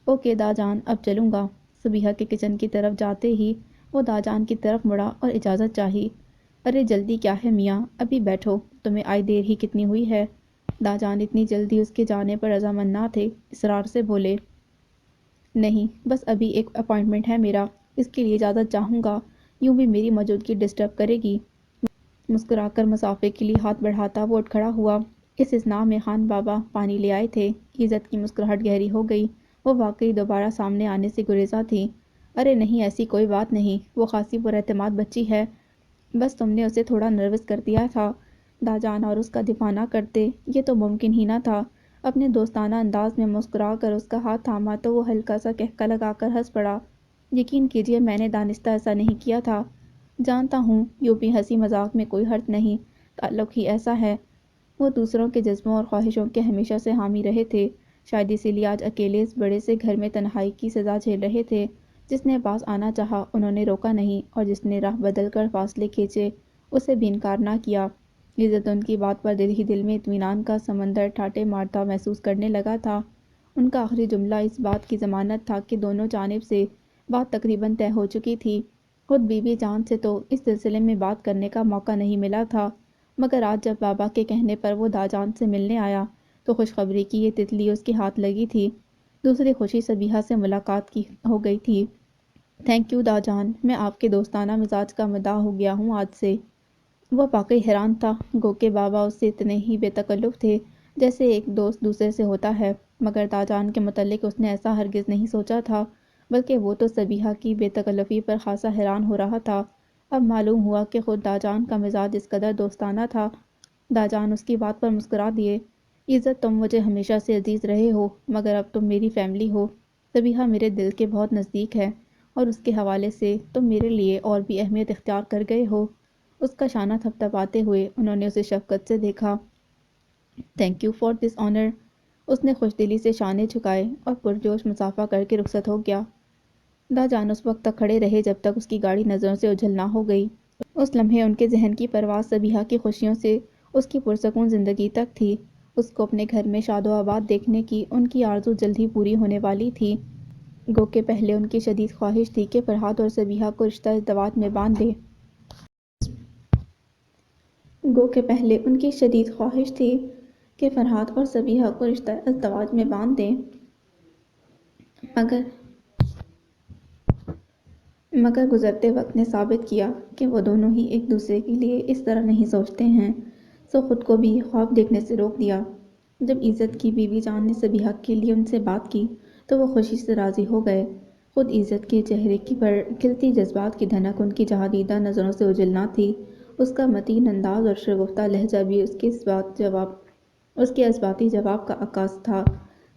اوکے داجان، اب چلوں گا۔ صبیحہ کے کچن کی طرف جاتے ہی وہ داجان کی طرف مڑا اور اجازت چاہی۔ ارے جلدی کیا ہے میاں، ابھی بیٹھو، تمہیں آئی دیر ہی کتنی ہوئی ہے۔ داجان اتنی جلدی اس کے جانے پر رضامند نہ تھے، اصرار سے بولے۔ نہیں، بس ابھی ایک اپائنٹمنٹ ہے میرا، اس کے لیے اجازت چاہوں گا، یوں بھی میری موجودگی ڈسٹرب کرے گی۔ مسکرا کر مسافے کے لیے ہاتھ بڑھاتا وہ اٹھ کھڑا ہوا۔ اس اثناء میں خان بابا پانی لے آئے تھے۔ عزت کی مسکراہٹ گہری ہو گئی، وہ واقعی دوبارہ سامنے آنے سے گریزاں تھی۔ ارے نہیں، ایسی کوئی بات نہیں، وہ خاصی پراعتماد بچی ہے، بس تم نے اسے تھوڑا نروس کر دیا تھا۔ داجان اور اس کا دفاع نہ کرتے، یہ تو ممکن ہی نہ تھا۔ اپنے دوستانہ انداز میں مسکرا کر اس کا ہاتھ تھاما تو وہ ہلکا سا قہقہ لگا کر ہنس پڑا۔ یقین کیجیے میں نے دانستہ ایسا نہیں کیا تھا۔ جانتا ہوں، یوں بھی ہنسی مذاق میں کوئی حرج نہیں، تعلق ہی ایسا ہے۔ وہ دوسروں کے جذبوں اور خواہشوں کے ہمیشہ سے حامی رہے تھے، شاید اسی لیے آج اکیلے اس بڑے سے گھر میں تنہائی کی سزا جھیل رہے تھے۔ جس نے پاس آنا چاہا انہوں نے روکا نہیں، اور جس نے راہ بدل کر فاصلے کھینچے اسے بھی انکار نہ کیا۔ عزت ان کی بات پر دل ہی دل میں اطمینان کا سمندر ٹھاٹھے مارتا محسوس کرنے لگا تھا۔ ان کا آخری جملہ اس بات کی ضمانت تھا کہ دونوں جانب سے بات تقریباً طے ہو چکی تھی۔ خود بی بی جان سے تو اس سلسلے میں بات کرنے کا موقع نہیں ملا تھا، مگر آج جب بابا کے کہنے پر وہ داجان سے ملنے آیا تو خوشخبری کی یہ تتلی اس کے ہاتھ لگی تھی۔ دوسری خوشی صبیحہ سے ملاقات کی ہو گئی تھی۔ تھینک یو داجان، میں آپ کے دوستانہ مزاج کا مداح ہو گیا ہوں آج سے۔ وہ واقعی حیران تھا، گو کہ بابا اس سے اتنے ہی بے تکلف تھے جیسے ایک دوست دوسرے سے ہوتا ہے، مگر داجان کے متعلق اس نے ایسا ہرگز نہیں سوچا تھا، بلکہ وہ تو صبیحہ کی بے تکلفی پر خاصا حیران ہو رہا تھا۔ اب معلوم ہوا کہ خود داجان کا مزاج اس قدر دوستانہ تھا۔ داجان اس کی بات پر مسکرا دیے۔ عزت تم مجھے ہمیشہ سے عزیز رہے ہو، مگر اب تم میری فیملی ہو۔ صبیحہ میرے دل کے بہت نزدیک ہے، اور اس کے حوالے سے تم میرے لیے اور بھی اہمیت اختیار کر گئے ہو۔ اس کا شانہ تھپتھپاتے ہوئے انہوں نے اسے شفقت سے دیکھا۔ Thank you for this honour. اس نے خوش دلی سے شانے جھکائے اور پرجوش مصافحہ کر کے رخصت ہو گیا۔ داجان اس وقت تک کھڑے رہے جب تک اس کی گاڑی نظروں سے اوجھل نہ ہو گئی۔ اس لمحے ان کے ذہن کی پرواز صبیحہ کی خوشیوں سے اس کی پرسکون زندگی تک تھی۔ اس کو اپنے گھر میں شاد و آباد دیکھنے کی ان کی آرزو جلد ہی پوری ہونے والی تھی، گو کہ پہلے ان کی شدید خواہش تھی کہ فرحات اور صبیحہ کو رشتہ ازدواج میں باندھ دے۔ گو کہ پہلے ان کی شدید خواہش تھی کہ فرحات اور صبیحہ کو رشتہ ازدواج میں باندھ دیں، مگر گزرتے وقت نے ثابت کیا کہ وہ دونوں ہی ایک دوسرے کے لیے اس طرح نہیں سوچتے ہیں، سو خود کو بھی یہ خواب دیکھنے سے روک دیا۔ جب عزت کی بیوی جان نے صبیحہ کے لیے ان سے بات کی تو وہ خوشی سے راضی ہو گئے۔ خود عزت کے چہرے کی پر کھلتی جذبات کی دھنک ان کی جہاں دیدہ نظروں سے اوجھل نہ تھی۔ اس کا متین انداز اور شگفتہ لہجہ بھی اس کے اثباتی جواب کا عکاس تھا۔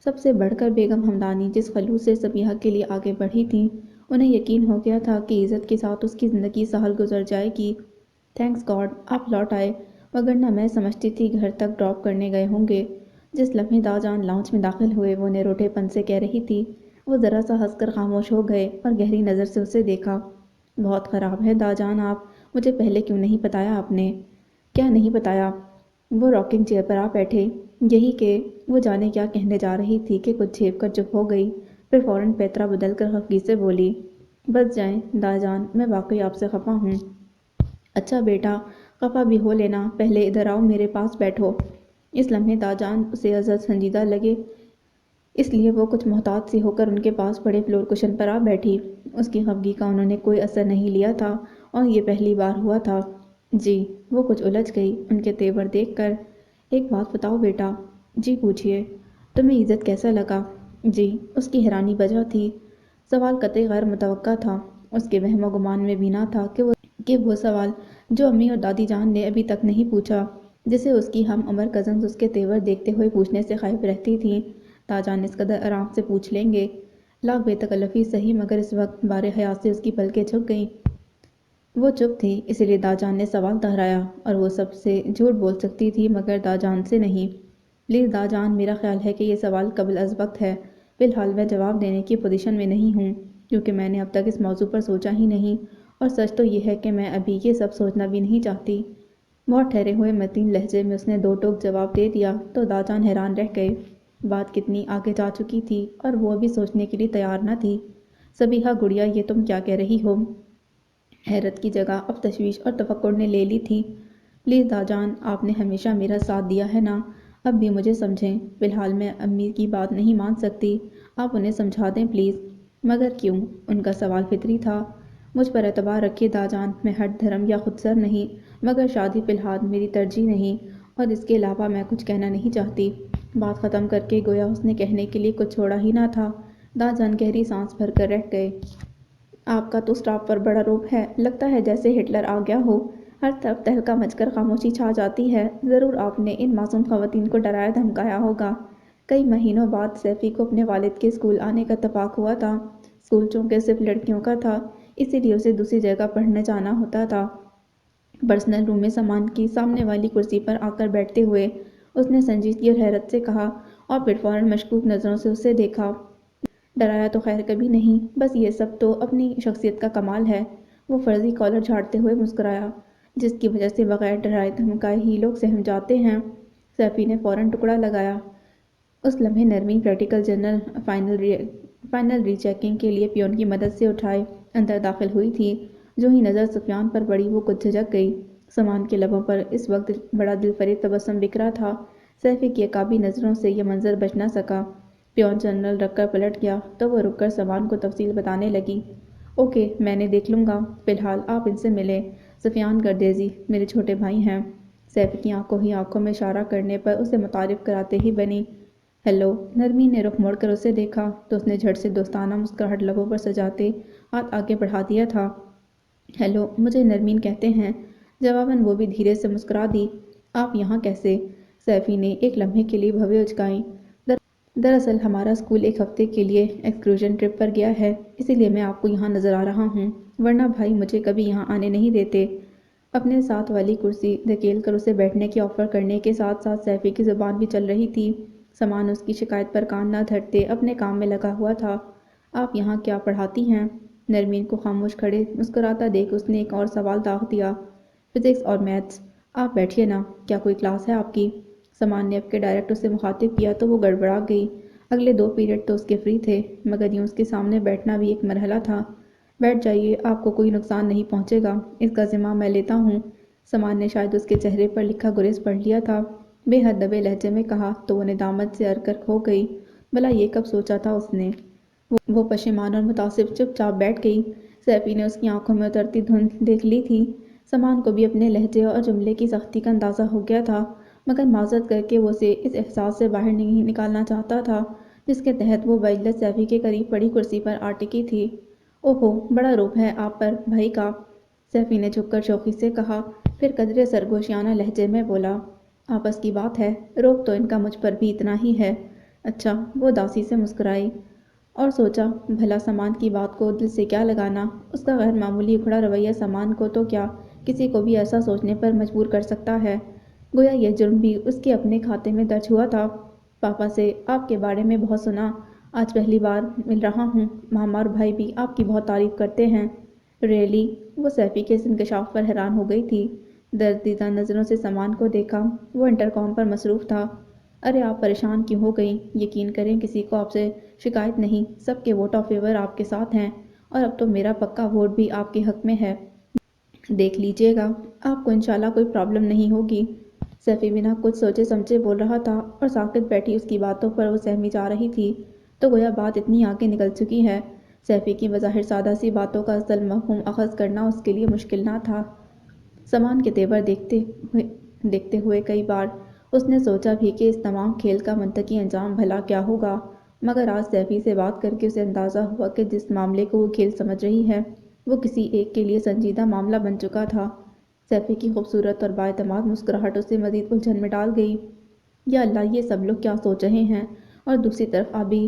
سب سے بڑھ کر بیگم ہمدانی جس خلوص سے صبیحہ کے لیے آگے بڑھی تھیں، انہیں یقین ہو گیا تھا کہ عزت کے ساتھ اس کی زندگی سہل گزر جائے گی۔ تھینکس گاڈ آپ لوٹ آئے، وگرنہ میں سمجھتی تھی گھر تک ڈراپ کرنے گئے ہوں گے۔ جس لمحے داجان لاؤنج میں داخل ہوئے وہ نروٹے پن سے کہہ رہی تھی، وہ ذرا سا ہنس کر خاموش ہو گئے اور گہری نظر سے اسے دیکھا۔ بہت خراب ہے داجان آپ، مجھے پہلے کیوں نہیں بتایا آپ نے؟ کیا نہیں بتایا؟ وہ راکنگ چیئر پر آ بیٹھے۔ یہی کہ وہ جانے کیا کہنے جا رہی تھی کہ کچھ جھیپ کر چپ ہو گئی، پھر فوراً پیترا بدل کر خفگی سے بولی، بس جائیں داجان، میں واقعی آپ سے خفا ہوں۔ اچھا بیٹا، خفا بھی ہو لینا، پہلے ادھر آؤ، میرے پاس بیٹھو۔ اس لمحے داجان اسے ازحد سنجیدہ لگے، اس لیے وہ کچھ محتاط سی ہو کر ان کے پاس پڑے فلور کشن پر آ بیٹھی۔ اس کی خفگی کا انہوں نے کوئی اثر نہیں لیا تھا، اور یہ پہلی بار ہوا تھا۔ جی، وہ کچھ الجھ گئی ان کے تیور دیکھ کر۔ ایک بات بتاؤ بیٹا۔ جی پوچھئے۔ تمہیں عزت کیسا لگا؟ جی، اس کی حیرانی بجا تھی۔ سوال قطعی غیر متوقع تھا۔ اس کے وہم و گمان میں بھی نہ تھا کہ وہ سوال جو امی اور دادی جان نے ابھی تک نہیں پوچھا، جسے اس کی ہم عمر کزنز اس کے تیور دیکھتے ہوئے پوچھنے سے خائف رہتی تھیں، داجان اس قدر آرام سے پوچھ لیں گے۔ لاکھ بے تکلفی سہی، مگر اس وقت بار حیات سے اس کی پلکیں جھک گئیں۔ وہ چپ تھی، اسی لیے داجان نے سوال دہرایا، اور وہ سب سے جھوٹ بول سکتی تھی مگر داجان سے نہیں۔ پلیز داجان، میرا خیال ہے کہ یہ سوال قبل از وقت ہے۔ فی الحال میں جواب دینے کی پوزیشن میں نہیں ہوں، کیونکہ میں نے اب تک اس موضوع پر سوچا ہی نہیں، اور سچ تو یہ ہے کہ میں ابھی یہ سب سوچنا بھی نہیں چاہتی۔ بہت ٹھہرے ہوئے متین لہجے میں اس نے دو ٹوک جواب دے دیا تو داجان حیران رہ گئے۔ بات کتنی آگے جا چکی تھی اور وہ ابھی سوچنے کے لیے تیار نہ تھی۔ سبیحہ گڑیا، یہ تم کیا کہہ رہی ہو؟ حیرت کی جگہ اب تشویش اور تفکر نے لے لی تھی۔ پلیز داجان، آپ نے ہمیشہ میرا ساتھ دیا ہے نا، اب بھی مجھے سمجھیں۔ فی الحال میں امی کی بات نہیں مان سکتی، آپ انہیں سمجھا دیں پلیز۔ مگر کیوں؟ ان کا سوال فطری تھا۔ مجھ پر اعتبار رکھیے داجان، میں ہٹ دھرم یا خودسر نہیں، مگر شادی فی الحال میری ترجیح نہیں، اور اس کے علاوہ میں کچھ کہنا نہیں چاہتی۔ بات ختم کر کے گویا اس نے کہنے کے لیے کچھ چھوڑا ہی نہ تھا۔ داجان گہری سانس بھر کر رہ گئے۔ آپ کا تو اسٹاف پر بڑا روب ہے، لگتا ہے جیسے ہٹلر آ گیا ہو۔ ہر طرف تہلکہ مچ کر خاموشی چھا جاتی ہے۔ ضرور آپ نے ان معصوم خواتین کو ڈرایا دھمکایا ہوگا۔ کئی مہینوں بعد سیفی کو اپنے والد کے اسکول آنے کا اتفاق ہوا تھا۔ اسکول چونکہ صرف لڑکیوں کا تھا، اسی لیے اسے دوسری جگہ پڑھنے جانا ہوتا تھا۔ پرسنل روم میں سامان کی سامنے والی کرسی پر آ کر بیٹھتے ہوئے اس نے سنجیدگی اور حیرت سے کہا، اور پھر فوراً مشکوک نظروں سے اسے دیکھا۔ ڈرایا تو خیر کبھی نہیں، بس یہ سب تو اپنی شخصیت کا کمال ہے۔ وہ فرضی کالر جھاڑتے ہوئے مسکرایا، جس کی وجہ سے بغیر ڈرائے دھمکائے ہی لوگ سہم جاتے ہیں۔ سیفی نے فوراً ٹکڑا لگایا۔ اس لمحے نرمین پریکٹیکل جرنل فائنل ری چیکنگ کے لیے پیون کی مدد سے اٹھائے اندر داخل ہوئی تھی۔ جو ہی نظر سفیان پر پڑی وہ کچھ جھجک گئی۔ سامان کے لبوں پر اس وقت بڑا دل فریب تبسم بکھرا تھا۔ سیفی کی عقابی نظروں سے یہ منظر بچ نہ سکا۔ پیون جنرل رک کر پلٹ گیا تو وہ رک کر سامان کو تفصیل بتانے لگی۔ اوکے، میں نے دیکھ لوں گا، فی الحال آپ ان سے ملیں۔ سفیان گردیزی میرے چھوٹے بھائی ہیں۔ سیفی کی آنکھوں ہی آنکھوں میں اشارہ کرنے پر اسے متعارف کراتے ہی بنی۔ ہیلو۔ نرمین نے رخ موڑ کر اسے دیکھا تو اس نے جھٹ سے دوستانہ مسکراہٹ لبوں پر سجاتے ہاتھ آگے بڑھا دیا تھا۔ ہیلو، مجھے نرمین کہتے ہیں۔ جواباً وہ بھی دھیرے سے مسکرا دی۔ آپ یہاں کیسے؟ سیفی نے ایک لمحے کے لیے بھویں اچکائیں۔ دراصل ہمارا اسکول ایک ہفتے کے لیے ایکسکرژن ٹرپ پر گیا ہے، اسی لیے میں آپ کو یہاں نظر آ رہا ہوں، ورنہ بھائی مجھے کبھی یہاں آنے نہیں دیتے۔ اپنے ساتھ والی کرسی دھکیل کر اسے بیٹھنے کی آفر کرنے کے ساتھ ساتھ سیفی کی زبان بھی چل رہی تھی۔ سامان اس کی شکایت پر کان نہ دھرتے اپنے کام میں لگا ہوا تھا۔ آپ یہاں کیا پڑھاتی ہیں؟ نرمین کو خاموش کھڑے مسکراتا دیکھ اس نے ایک اور سوال داغ دیا۔ فزکس اور میتھس۔ آپ بیٹھیے نا، کیا کوئی کلاس ہے آپ کی؟ سامان نے اب کے ڈائریکٹ اسے مخاطب کیا تو وہ گڑبڑا گئی۔ اگلے 2 پیریڈ تو اس کے فری تھے، مگر یوں اس کے سامنے بیٹھنا بھی ایک مرحلہ تھا۔ بیٹھ جائیے، آپ کو کوئی نقصان نہیں پہنچے گا، اس کا ذمہ میں لیتا ہوں۔ سامان نے شاید اس کے چہرے پر لکھا گریز پڑھ لیا تھا، بے حد دبے لہجے میں کہا تو وہ ندامت سے ار کر کھو گئی۔ بھلا یہ کب سوچا تھا اس نے؟ وہ پشیمان اور متاسف چپ چاپ بیٹھ گئی۔ سیفی نے اس کی آنکھوں میں اترتی دھند دیکھ لی تھی۔ سامان کو بھی اپنے لہجے اور جملے کی سختی کا اندازہ ہو گیا تھا، مگر معذرت کر کے وہ اسے اس احساس سے باہر نہیں نکالنا چاہتا تھا جس کے تحت وہ باجلت سیفی کے قریب پڑی کرسی پر آ ٹکی تھی۔ اوہو، بڑا روب ہے آپ پر بھائی کا، سیفی نے جھک کر شوخی سے کہا، پھر قدرے سرگوشیانہ لہجے میں بولا، آپس کی بات ہے، روب تو ان کا مجھ پر بھی اتنا ہی ہے۔ اچھا، وہ اداسی سے مسکرائی اور سوچا بھلا سامان کی بات کو دل سے کیا لگانا، اس کا غیر معمولی اکھڑا رویہ سامان کو تو کیا کسی کو بھی ایسا سوچنے پر مجبور کر سکتا ہے؟ گویا یہ جرم بھی اس کے اپنے کھاتے میں درج ہوا تھا۔ پاپا سے آپ کے بارے میں بہت سنا، آج پہلی بار مل رہا ہوں، ماما اور بھائی بھی آپ کی بہت تعریف کرتے ہیں۔ ریئلی؟ وہ سیفی کے اس انکشاف پر حیران ہو گئی تھی۔ دردیدہ نظروں سے سامان کو دیکھا، وہ انٹرکام پر مصروف تھا۔ ارے آپ پریشان کیوں ہو گئیں؟ یقین کریں کسی کو آپ سے شکایت نہیں، سب کے ووٹ آف فیور آپ کے ساتھ ہیں، اور اب تو میرا پکا ووٹ بھی آپ کے حق میں ہے۔ دیکھ لیجئے گا، آپ کو انشاءاللہ کوئی پرابلم نہیں ہوگی۔ سیفی بنا کچھ سوچے سمجھے بول رہا تھا اور ساکت بیٹھی اس کی باتوں پر وہ سہمی جا رہی تھی تو گویا بات اتنی آگے نکل چکی ہے۔ سیفی کی بظاہر سادہ سی باتوں کا اصل مفہوم اخذ کرنا اس کے لیے مشکل نہ تھا۔ سامان کے تیور دیکھتے ہوئے کئی بار اس نے سوچا بھی کہ اس تمام کھیل کا منطقی انجام بھلا کیا ہوگا، مگر آج سیفی سے بات کر کے اسے اندازہ ہوا کہ جس معاملے کو وہ کھیل سمجھ رہی ہے وہ کسی ایک کے لیے سنجیدہ معاملہ بن چکا تھا۔ سیفی کی خوبصورت اور بااعتماد مسکراہٹ اسے مزید الجھن میں ڈال گئی۔ یا اللہ، یہ سب لوگ کیا سوچ رہے ہیں؟ اور دوسری طرف ابھی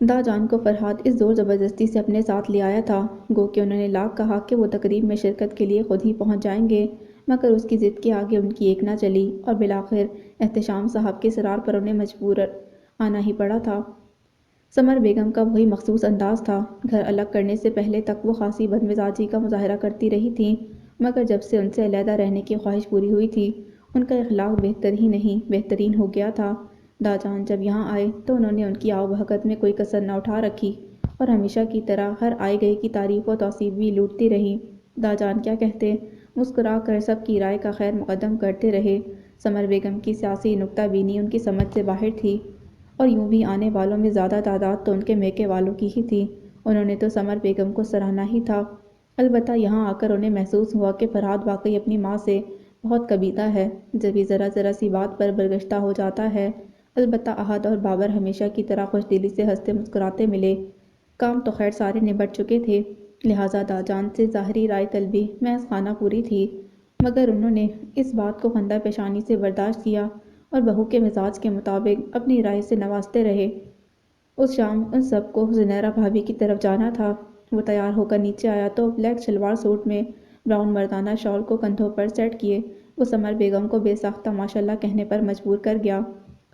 دا جان کو فرحاد اس زور زبردستی سے اپنے ساتھ لے آیا تھا، گو کہ انہوں نے لاکھ کہا کہ وہ تقریب میں شرکت کے لیے خود ہی پہنچ جائیں گے، مگر اس کی ضد کے آگے ان کی ایک نہ چلی اور بالآخر احتشام صاحب کے اصرار پر انہیں مجبور آنا ہی پڑا تھا۔ سمر بیگم کا وہی مخصوص انداز تھا۔ گھر الگ کرنے سے پہلے تک وہ خاصی بدمزاجی کا مظاہرہ کرتی رہی تھیں، مگر جب سے ان سے علیحدہ رہنے کی خواہش پوری ہوئی تھی، ان کا اخلاق بہتر ہی نہیں بہترین ہو گیا تھا۔ دا جان جب یہاں آئے تو انہوں نے ان کی آؤ بھگت میں کوئی کسر نہ اٹھا رکھی اور ہمیشہ کی طرح ہر آئے گئے کی تعریف و توصیف بھی لوٹتی رہیں۔ دا جان کیا کہتے، مسکرا کر سب کی رائے کا خیر مقدم کرتے رہے۔ سمر بیگم کی سیاسی نکتہ بینی ان کی سمجھ سے باہر تھی، اور یوں بھی آنے والوں میں زیادہ تعداد تو ان کے میکے والوں کی ہی تھی۔ انہوں نے تو سمر بیگم کو سراہنا ہی تھا، البتہ یہاں آ کر انہیں محسوس ہوا کہ فرحاد واقعی اپنی ماں سے بہت کبیدہ ہے۔ جبھی ذرا ذرا سی بات پر برگشتہ ہو جاتا ہے، البتہ احد اور بابر ہمیشہ کی طرح خوش دلی سے ہنستے مسکراتے ملے۔ کام تو خیر سارے نبٹ چکے تھے، لہٰذا دا جان سے ظاہری رائے طلبی محض خانہ پوری تھی، مگر انہوں نے اس بات کو خندہ پیشانی سے برداشت کیا اور بہو کے مزاج کے مطابق اپنی رائے سے نوازتے رہے۔ اس شام ان سب کو زنیرہ بھابھی کی طرف جانا تھا۔ وہ تیار ہو کر نیچے آیا تو بلیک شلوار سوٹ میں براؤن مردانہ شال کو کندھوں پر سیٹ کیے وہ سمر بیگم کو بے ساختہ ماشاءاللہ کہنے پر مجبور کر گیا۔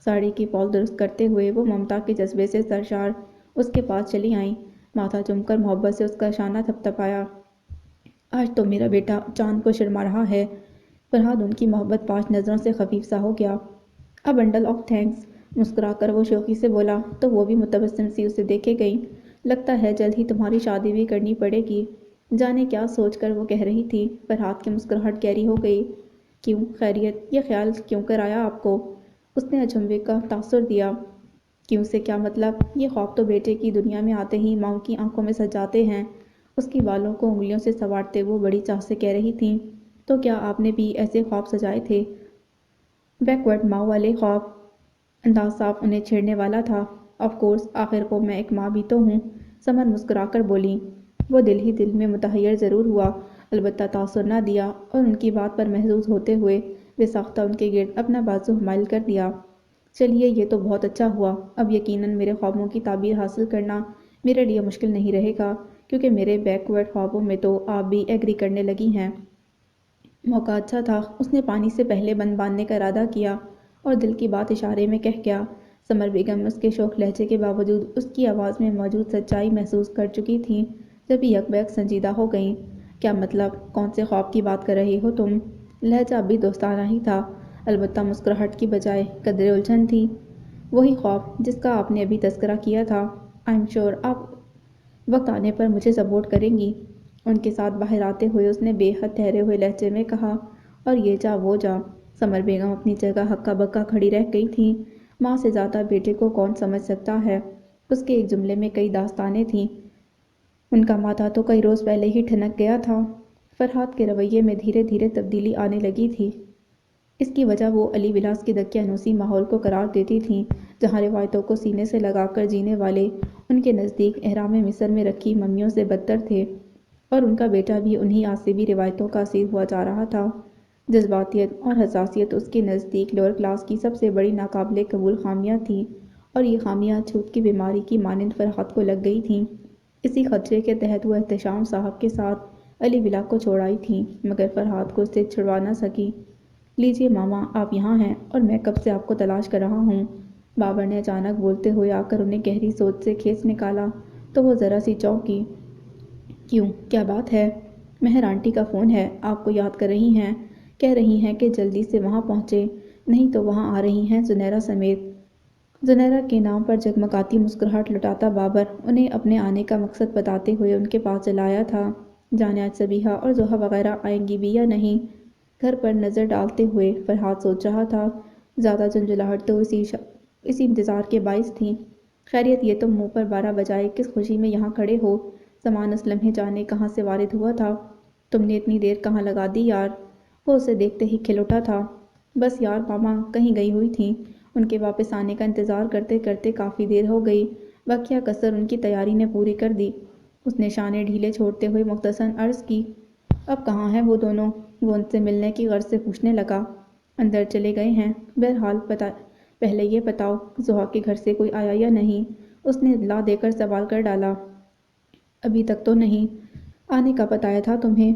ساڑی کی فال درست کرتے ہوئے وہ ممتا کے جذبے سے سرشار اس کے پاس چلی آئیں، ماتھا چوم کر محبت سے اس کا شانہ تھپتھپایا۔ آج تو میرا بیٹا چاند کو شرما رہا ہے۔ فرحاد ان کی محبت پاش نظروں سے خفیف سا ہو گیا۔ "اے بنڈل آف تھینکس"، مسکرا کر وہ شوخی سے بولا تو وہ بھی متبسم سی اسے دیکھے گئیں۔ "لگتا ہے جلد ہی تمہاری شادی بھی کرنی پڑے گی"، جانے کیا سوچ کر وہ کہہ رہی تھی۔ فرحاد کی مسکراہٹ گہری ہو گئی۔ "کیوں، خیریت، یہ خیال کیوں کر آیا آپ کو"، اس نے اچنبھے کا تاثر دیا۔ "کیوں سے کیا مطلب، یہ خواب تو بیٹے کی دنیا میں آتے ہی ماؤں کی آنکھوں میں سج جاتے ہیں"، اس کی بالوں کو انگلیوں سے سنوارتے وہ بڑی چاہ سے کہہ رہی تھیں۔ "تو کیا آپ نے بھی ایسے خواب سجائے تھے"؟ بیک ورڈ ماں والے خواب؟ انداز صاف انہیں چھیڑنے والا تھا۔ "آف کورس، آخر کو میں ایک ماں بھی تو ہوں"، سمر مسکرا کر بولیں۔ وہ دل ہی دل میں متحیر ضرور ہوا، البتہ تاثر نہ دیا اور ان کی بات پر محظوظ ہوتے ہوئے بے ساختہ ان کے گرد اپنا بازو حمائل کر دیا۔ "چلیے، یہ تو بہت اچھا ہوا۔ اب یقیناً میرے خوابوں کی تعبیر حاصل کرنا میرے لیے مشکل نہیں رہے گا، کیونکہ میرے بیک ورڈ خوابوں میں تو آپ بھی ایگری کرنے لگی ہیں"۔ موقع اچھا تھا، اس نے پانی سے پہلے بند باندھنے کا ارادہ کیا اور دل کی بات اشارے میں کہہ گیا۔ سمر بیگم اس کے شوخ لہجے کے باوجود اس کی آواز میں موجود سچائی محسوس کر چکی تھیں، جبھی یک بیک سنجیدہ ہو گئیں۔ "کیا مطلب، کون سے خواب کی بات کر رہی ہو تم"؟ لہجہ اب بھی دوستانہ ہی تھا، البتہ مسکراہٹ کی بجائے قدرے الجھن تھی۔ "وہی خواب جس کا آپ نے ابھی تذکرہ کیا تھا۔ آئی ایم شیور آپ وقت آنے پر مجھے سپورٹ کریں گی"، ان کے ساتھ باہر آتے ہوئے اس نے بے حد ٹھہرے ہوئے لہجے میں کہا۔ اور یہ جا وہ جا، سمر بیگم اپنی جگہ ہکا بکا کھڑی رہ گئی تھیں۔ ماں سے زیادہ بیٹے کو کون سمجھ سکتا ہے؟ اس کے ایک جملے میں کئی داستانیں تھیں۔ ان کا ماتھا تو کئی روز پہلے ہی ٹھنک گیا تھا۔ فرحاد کے رویے میں دھیرے دھیرے تبدیلی آنے لگی تھی۔ اس کی وجہ وہ علی ولاس کے دقیانوسی ماحول کو قرار دیتی تھیں، جہاں روایتوں کو سینے سے لگا کر جینے والے ان کے نزدیک احرام مصر میں رکھی ممیوں سے بدتر تھے، اور ان کا بیٹا بھی انہی آسیبی روایتوں کا اسیر ہوا جا رہا تھا۔ جذباتیت اور حساسیت اس کے نزدیک لوور کلاس کی سب سے بڑی ناقابل قبول خامیاں تھیں، اور یہ خامیاں چھوت کی بیماری کی مانند فرحاد کو لگ گئی تھیں۔ اسی خدشے کے تحت وہ احتشام صاحب کے ساتھ علی ولا کو چھوڑ آئی تھیں، مگر فرحاد کو اس سے چھڑوا نہ سکی۔ "لیجیے ماما، آپ یہاں ہیں اور میں کب سے آپ کو تلاش کر رہا ہوں"، بابر نے اچانک بولتے ہوئے آ کر انہیں گہری سوچ سے کھینچ نکالا تو وہ ذرا سی چونکی۔ "کیوں، کیا بات ہے"؟ "مہر آنٹی کا فون ہے، آپ کو یاد کر رہی ہیں، کہہ رہی ہیں کہ جلدی سے وہاں پہنچے، نہیں تو وہاں آ رہی ہیں زنیرہ سمیت"۔ زنیرہ کے نام پر جگمگاتی مسکراہٹ لٹاتا بابر انہیں اپنے آنے کا مقصد بتاتے ہوئے ان کے پاس چلا آیا تھا۔ جانے آج صبیحہ اور ضحیٰ وغیرہ آئیں گی بھی یا نہیں؟ گھر پر نظر ڈالتے ہوئے فرحاد سوچ رہا تھا۔ زیادہ جھنجھلاہٹ تو اسی انتظار کے باعث تھی۔ "خیریت، یہ تم منہ پر 12 بجائے کس خوشی میں یہاں کھڑے ہو؟ سامان اس لمحے جانے کہاں سے وارد ہوا تھا؟ تم نے اتنی دیر کہاں لگا دی یار"، وہ اسے دیکھتے ہی کھل اٹھا تھا۔ "بس یار، ماما کہیں گئی ہوئی تھیں، ان کے واپس آنے کا انتظار کرتے کرتے کافی دیر ہو گئی، بقیہ کسر ان کی تیاری نے پوری کر دی"، اس نے شانے ڈھیلے چھوڑتے ہوئے مختصراً عرض کی۔ "اب کہاں ہیں وہ دونوں"، وہ ان سے ملنے کی غرض سے پوچھنے لگا۔ "اندر چلے گئے ہیں"، "بہرحال پہلے یہ بتاؤ، ضحیٰ کے گھر سے کوئی آیا یا نہیں"، اس نے اطلاع دے کر سوال کر ڈالا۔ ابھی تک تو نہیں۔ آنے کا بتایا تھا تمہیں؟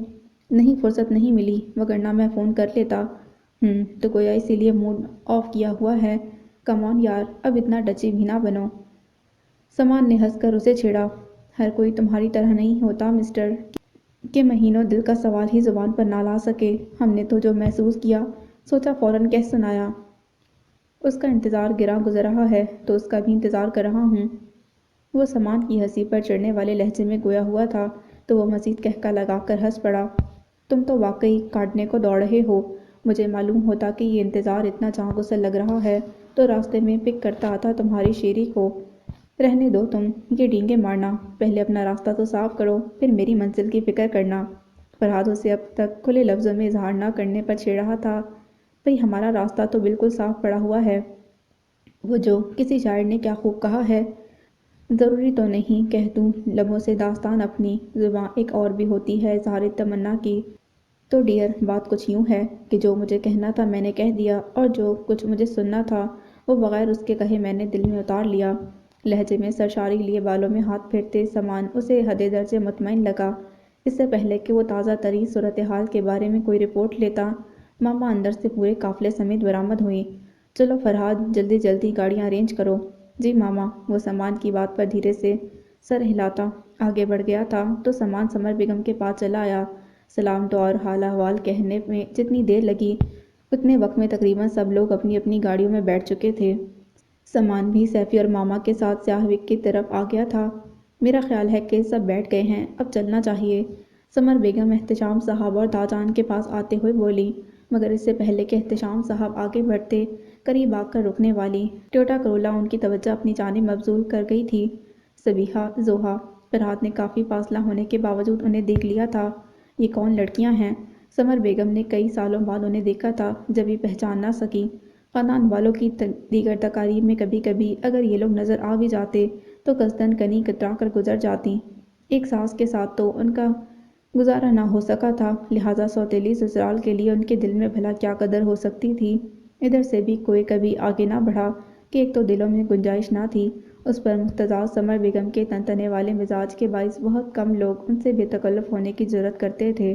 نہیں، فرصت نہیں ملی، وگرنہ میں فون کر لیتا۔ تو گویا اسی لیے موڈ آف کیا ہوا ہے۔ کم آن یار، اب اتنا ڈچی بھی نہ بنو۔ سامان نے ہنس کر اسے چھیڑا۔ ہر کوئی تمہاری طرح نہیں ہوتا مسٹر، کہ مہینوں دل کا سوال ہی زبان پر نہ لا سکے۔ ہم نے تو جو محسوس کیا سوچا فوراً کہہ سنایا۔ اس کا انتظار گراں گزر رہا ہے تو اس کا بھی انتظار کر رہا ہوں۔ وہ سامان کی ہنسی پر چڑھنے والے لہجے میں گویا ہوا تھا تو وہ مزید قہقہ لگا کر ہنس پڑا۔ تم تو واقعی کاٹنے کو دوڑ رہے ہو۔ مجھے معلوم ہوتا کہ یہ انتظار اتنا جاں غسل لگ رہا ہے تو راستے میں پک کرتا آتا تمہاری شیری کو۔ رہنے دو تم یہ ڈینگے مارنا، پہلے اپنا راستہ تو صاف کرو، پھر میری منزل کی فکر کرنا۔ فرحاد اسے اب تک کھلے لفظوں میں اظہار نہ کرنے پر چھیڑ رہا تھا۔ بھئی ہمارا راستہ تو بالکل صاف پڑا ہوا ہے۔ وہ جو کسی شاعر نے کیا خوب کہا ہے، ضروری تو نہیں کہہ دوں لبوں سے داستان اپنی، زباں ایک اور بھی ہوتی ہے اظہار تمنا کی۔ تو ڈیئر بات کچھ یوں ہے کہ جو مجھے کہنا تھا میں نے کہہ دیا، اور جو کچھ مجھے سننا تھا وہ بغیر اس کے کہے میں نے دل میں اتار لیا۔ لہجے میں سرشاری لیے بالوں میں ہاتھ پھیرتے سامان اسے حد درجے مطمئن لگا۔ اس سے پہلے کہ وہ تازہ ترین صورتحال کے بارے میں کوئی رپورٹ لیتا، ماما اندر سے پورے قافلے سمیت برآمد ہوئیں۔ چلو فرحاد، جلدی جلدی گاڑیاں ارینج کرو۔ جی ماما۔ وہ سامان کی بات پر دھیرے سے سر ہلاتا آگے بڑھ گیا تھا تو سامان سمر بیگم کے پاس چلا آیا۔ سلام دعا اور حال احوال کہنے میں جتنی دیر لگی اتنے وقت میں تقریباً سب لوگ اپنی اپنی گاڑیوں میں بیٹھ چکے تھے۔ سامان بھی سیفی اور ماما کے ساتھ سیاہ کی طرف آ گیا تھا۔ میرا خیال ہے کہ سب بیٹھ گئے ہیں، اب چلنا چاہیے، سمر بیگم احتشام صاحب اور تاجان کے پاس آتے ہوئے بولی، مگر اس سے پہلے کہ احتشام صاحب آگے بڑھتے قریب آ کر رکنے والی ٹویوٹا کرولا ان کی توجہ اپنی جانب مبذول کر گئی تھی۔ صبیحہ، زوہا۔ فرحاد نے کافی فاصلہ ہونے کے باوجود انہیں دیکھ لیا تھا۔ یہ کون لڑکیاں ہیں؟ سمر بیگم نے کئی سالوں بعد انہیں دیکھا تھا، جبھی پہچان نہ سکی۔ خاندان والوں کی دیگر تقاریب میں کبھی کبھی اگر یہ لوگ نظر آ بھی جاتے تو قصداً کنی کترا کر گزر جاتی۔ ایک ساس کے ساتھ تو ان کا گزارا نہ ہو سکا تھا، لہٰذا سوتیلی سسرال کے لیے ان کے دل میں بھلا کیا قدر ہو سکتی تھی۔ ادھر سے بھی کوئی کبھی آگے نہ بڑھا کہ ایک تو دلوں میں گنجائش نہ تھی، اس پر متضاد سمر بیگم کے تنتنے والے مزاج کے باعث بہت کم لوگ ان سے بے تکلف ہونے کی جرأت کرتے تھے۔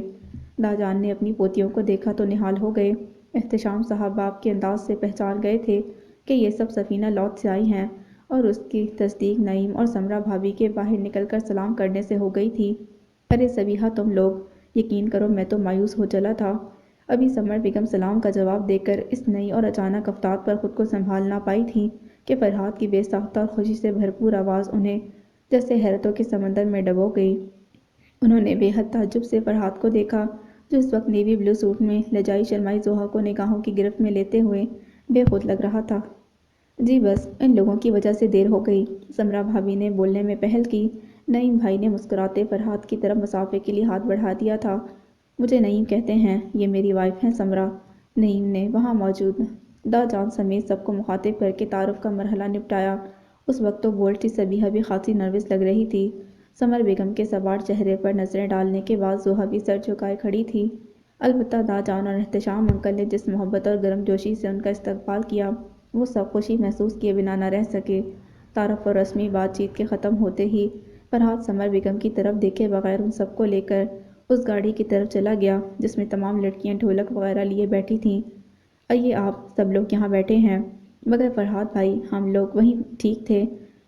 داجان نے اپنی پوتیوں کو دیکھا تو نہال ہو گئے۔ احتشام صاحب باپ کے انداز سے پہچان گئے تھے کہ یہ سب سفینہ لوٹ سے آئی ہیں، اور اس کی تصدیق نعیم اور سمرہ بھابھی کے باہر نکل کر سلام کرنے سے ہو گئی تھی۔ ارے صبیحہ تم لوگ، یقین کرو میں تو مایوس ہو چلا تھا۔ ابھی سمر بیگم سلام کا جواب دے کر اس نئی اور اچانک افتاد پر خود کو سنبھال نہ پائی تھیں کہ فرحاد کی بے ساختہ اور خوشی سے بھرپور آواز انہیں جیسے حیرتوں کے سمندر میں ڈبو گئی۔ انہوں نے بے حد تعجب سے فرحاد کو دیکھا جو اس وقت نیوی بلو سوٹ میں لجائی شرمائی زوہا کو نگاہوں کی گرفت میں لیتے ہوئے بے خود لگ رہا تھا۔ جی بس ان لوگوں کی وجہ سے دیر ہو گئی، سمرہ بھابھی نے بولنے میں پہل کی۔ نعیم بھائی نے مسکراتے فرحاد کی طرف مسافے کے لیے ہاتھ بڑھا دیا تھا۔ مجھے نعیم کہتے ہیں، یہ میری وائف ہیں سمرہ۔ نعیم نے وہاں موجود داجان سمیت سب کو مخاطب کر کے تعارف کا مرحلہ نپٹایا۔ اس وقت تو بولتی صبیحہ بھی خاصی نروس لگ رہی تھی۔ سمر بیگم کے سوار چہرے پر نظریں ڈالنے کے بعد زوہا بھی سر جھکائے کھڑی تھی۔ البتہ داجان اور احتشام انکل نے جس محبت اور گرم جوشی سے ان کا استقبال کیا وہ سب خوشی محسوس کیے بنا نہ رہ سکے۔ تعارف اور رسمی بات چیت کے ختم ہوتے ہی فرحاد سمر بیگم کی طرف دیکھے بغیر ان سب کو لے کر اس گاڑی کی طرف چلا گیا جس میں تمام لڑکیاں ڈھولک وغیرہ لیے بیٹھی تھیں۔ آئیے آپ سب لوگ یہاں بیٹھے ہیں، مگر فرحاد بھائی ہم لوگ وہیں ٹھیک تھے،